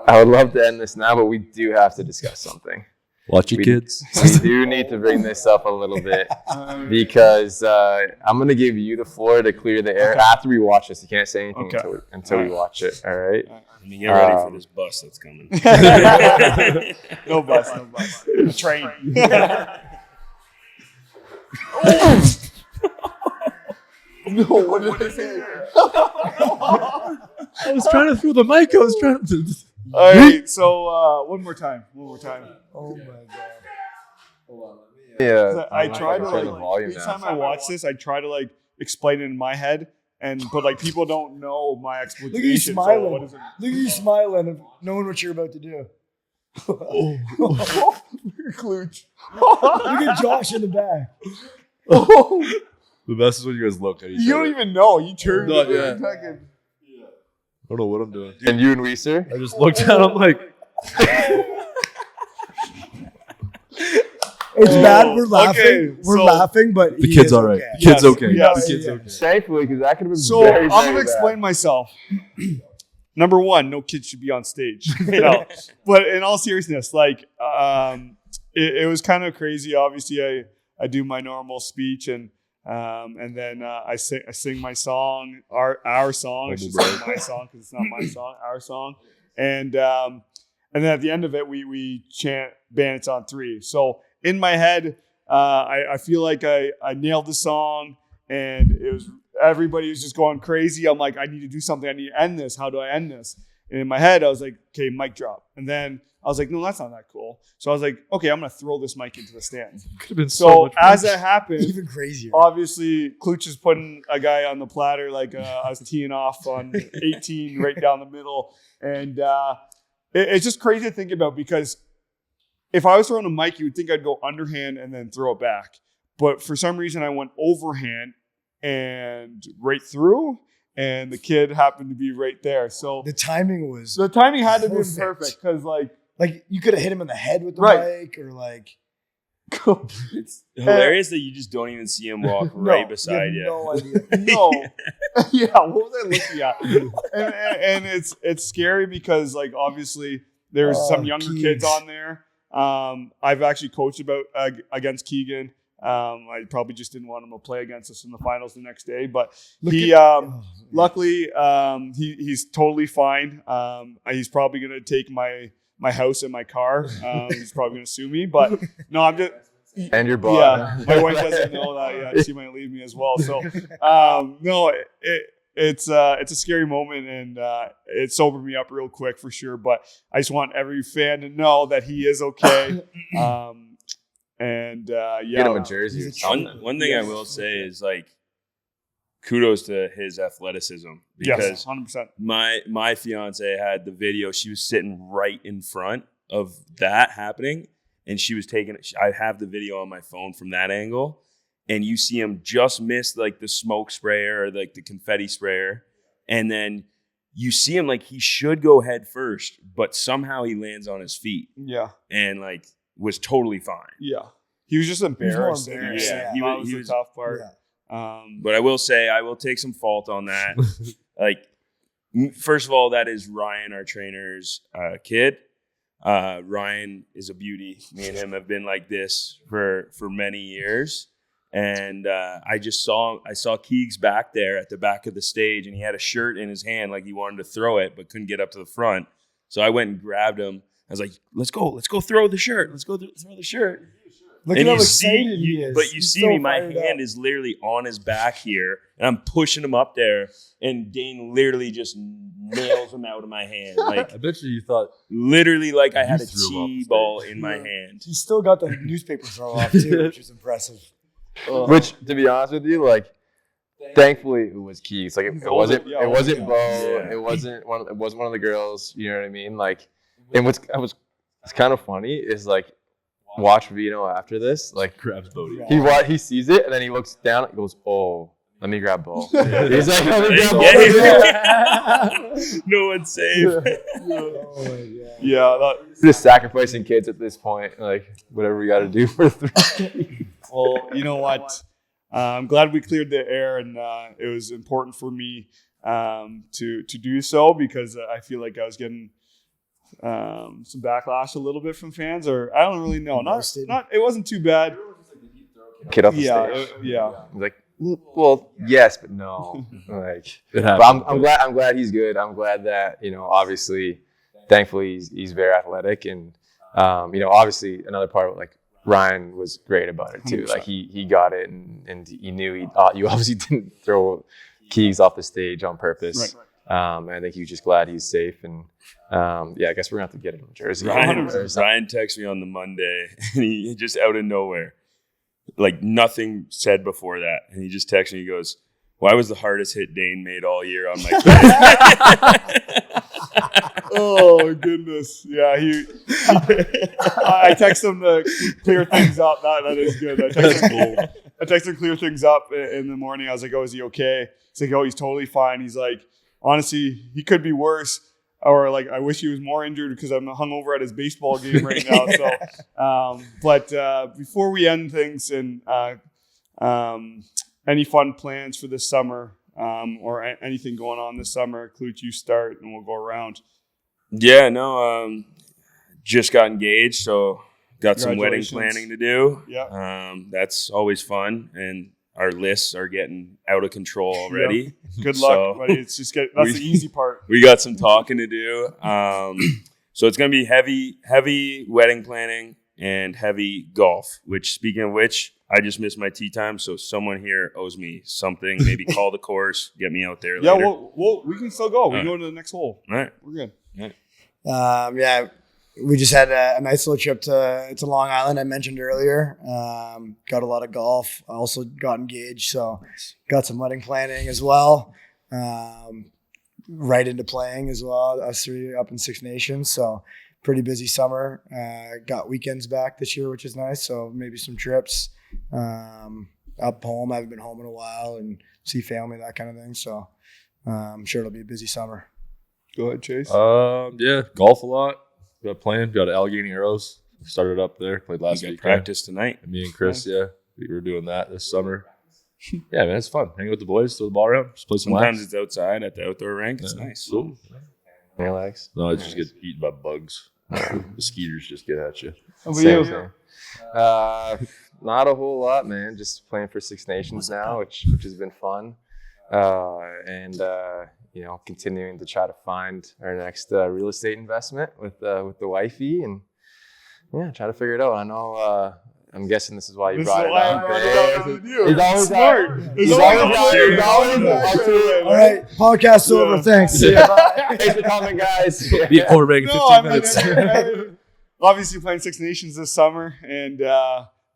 I would love to end this now, but we do have to discuss something. Watch your kids. We do need to bring this up a little bit because I'm going to give you the floor to clear the air after we watch this. You can't say anything until we watch it. All right? I mean, get ready for this bus that's coming. No bus. Train. No, what did I say? I was trying to throw the mic. I was trying to. All right, so one more time. Oh my god. Yeah. I try to turn the like volume every down. time I watch this, I try to like explain it in my head, but like people don't know my explanation. Look at you so smiling. what is it? Look at you smiling of knowing what you're about to do. Klooch. Look at Josh in the back. The best is when you guys look at each You other. don't even know. You turned. No, it yeah. fucking- I don't know what I'm doing. And you and Weiser? I just looked at him like, It's bad. We're laughing. okay, We're so- laughing, but the he kid's is all right. okay. The kid's Yes, okay. yes. The kid's okay. Thankfully, because that could have been So very, I'm very gonna bad. explain myself. Number one, no kid should be on stage. But in all seriousness, like it was kind of crazy. Obviously, I do my normal speech and then I sing my song, our song. I should say my song because it's not my song, our song. And then at the end of it, we chant Bandits on 3. So in my head, I feel like I nailed the song, and everybody was just going crazy. I'm like, I need to do something. I need to end this. How do I end this? And in my head, I was like, okay, mic drop. And then I was like, no, that's not that cool. So I was like, okay, I'm going to throw this mic into the stands. Could have been So as it happened, Even crazier. obviously, Klooch is putting a guy on the platter like I was teeing off on 18 right down the middle. And it's just crazy to think about because if I was throwing a mic, you would think I'd go underhand and then throw it back. But for some reason, I went overhand and right through, and the kid happened to be right there. So The timing was the timing had to be Perfect. perfect because like you could have hit him in the head with the Right. mic or like It's hilarious that you just don't even see him walk right beside you. No idea. no, yeah. What was I looking at? And it's scary because like obviously there's some younger kids on there. I've actually coached against Keegan. I probably just didn't want him to play against us in the finals the next day, but luckily he's totally fine. He's probably gonna take my house and my car. He's probably gonna sue me, but no, I'm just. And your body. Yeah, my wife doesn't know that yet. She might leave me as well. So, no, it's a scary moment, and it sobered me up real quick for sure. But I just want every fan to know that he is okay. Yeah, Get him a jersey or something. One thing I will say is like kudos to his athleticism because yes, 100%. my fiance had the video. She was sitting right in front of that happening, and she was taking it. I have the video on my phone from that angle, and you see him just miss like the smoke sprayer or like the confetti sprayer, and then you see him like he should go head first, but somehow he lands on his feet. Yeah, and like was totally fine. Yeah, he was just embarrassed. Yeah, he was the tough part. Yeah. But I will say, I will take some fault on that. Like, first of all, that is Ryan, our trainer's kid. Ryan is a beauty. Me and him have been like this for many years. And I saw Keegs back there at the back of the stage, and he had a shirt in his hand like he wanted to throw it, but couldn't get up to the front. So I went and grabbed him. I was like, let's go throw the shirt. Let's go throw the shirt. Look and at how you excited see, he is. But you He's see so me, my fired hand up. is literally on his back here, and I'm pushing him up there, and Dhane literally just nails him out of my hand. Like I bet you thought literally like I had a threw him off the T-ball stage. in my hand. He still got the newspaper throw off too, which was impressive. Which, to be honest with you, like, thankfully it was Keys. Like, it wasn't Bo. Yeah. It wasn't one of the girls. You know what I mean? Like, and it's kind of funny is like, watch Veno after this. Like, grabs Bodie. He sees it and then he looks down and goes, "Oh, let me grab Bo." He's like, "Let me grab Bo." No one's safe. Yeah, Just sacrificing kids at this point. Like, whatever we got to do for 3. well, you know what? I'm glad we cleared the air, and it was important for me to do so because I feel like I was getting some backlash a little bit from fans, or I don't really know. Not it wasn't too bad. Kid off the stage. Yeah. Like, well, yes, but no. Like, It but happened. I'm glad he's good. I'm glad that, obviously, thankfully he's very athletic, and obviously another part, like, Ryan was great about it too. 100%. Like he got it, and he knew you obviously didn't throw Keegs off the stage on purpose. Right. I think he was just glad he's safe, and I guess we're gonna have to get him a jersey. Ryan texted me on the Monday, and he just out of nowhere, like nothing said before that, and he just texted me. He goes, "Why was the hardest hit Dhane made all year on my kid?" Oh goodness, yeah. I text him to clear things up. That is good. I text him to clear things up in the morning. I was like, "Oh, is he okay?" He's like, "Oh, he's totally fine." He's like, "Honestly, he could be worse." Or like, I wish he was more injured because I'm hungover at his baseball game right now. So, but before we end things, and any fun plans for this summer, or anything going on this summer? Clute, you start, and we'll go around. Yeah, no, just got engaged, so got some wedding Congratulations. planning to do. Yeah. That's always fun, and our lists are getting out of control already. Good luck, So- buddy. It's just that's the easy part. We got some talking to do. So it's going to be heavy wedding planning and heavy golf, which, speaking of which, I just missed my tee time. So someone here owes me something. Maybe call the course, get me out there Yeah, later. we can still go. We All can right. go to the next hole. All right. We're good. We just had a nice little trip to Long Island. I mentioned earlier. Got a lot of golf. I also got engaged, so got some wedding planning as well. Right into playing as well. Us three up in Six Nations, so pretty busy summer. Got weekends back this year, which is nice. So maybe some trips up home. I haven't been home in a while, and see family, that kind of thing. So I'm sure it'll be a busy summer. Go ahead, Chase. Yeah, golf a lot. Got playing. Got Allegheny Arrows. Started up there. Played last We got week. practice tonight. Me and Chris, we were doing that this summer. Yeah, man, it's fun. Hanging with the boys, throw the ball around, just play some Sometimes laps. it's outside at the outdoor rink. It's nice. Cool. Relax. No, I just get eaten by bugs. Mosquitoes just get at you. How about you? Same. Not a whole lot, man. Just playing for Six Nations now, which has been fun, and continuing to try to find our next real estate investment with the wifey, and try to figure it out. I know. I'm guessing this is why you brought it up. He's always smart. He's always All right, podcast over. Thanks. See ya. Bye. Thanks for coming, guys. Be over making 15 minutes. Obviously playing Six Nations this summer, and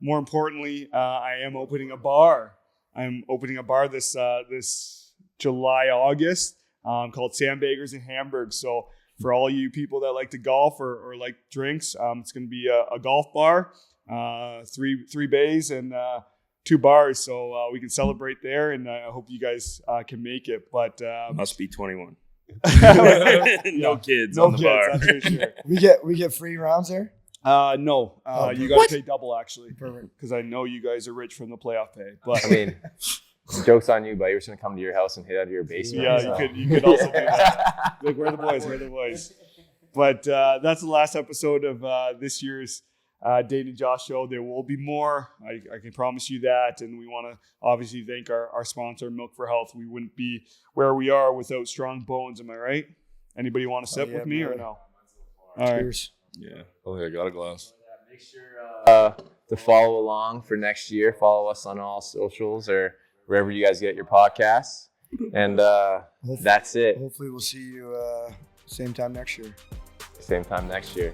more importantly, I am opening a bar. I'm opening a bar this July, August, called Sandbaggers and Hamburg. So for all you people that like to golf or like drinks, it's going to be a golf bar, three bays and 2 bars. So we can celebrate there, and I hope you guys can make it. But Must be 21. no No kids no on the kids, bar. that's for sure. We get free rounds there. No, you got to pay double actually, Perfect. because I know you guys are rich from the playoff pay. But I mean, joke's on you, but you're just gonna come to your house and hit out of your basement. yeah, so. you could also do that. Like, we're the boys. But that's the last episode of this year's Dhane and Josh show. There will be more. I can promise you that. And we want to obviously thank our sponsor, Milk for Health. We wouldn't be where we are without strong bones. Am I right? Anybody want to sip with me or no? All right. Cheers. Yeah. Oh, I got a glass. Make sure to follow along for next year. Follow us on all socials or wherever you guys get your podcasts. And that's it. Hopefully we'll see you same time next year. Same time next year.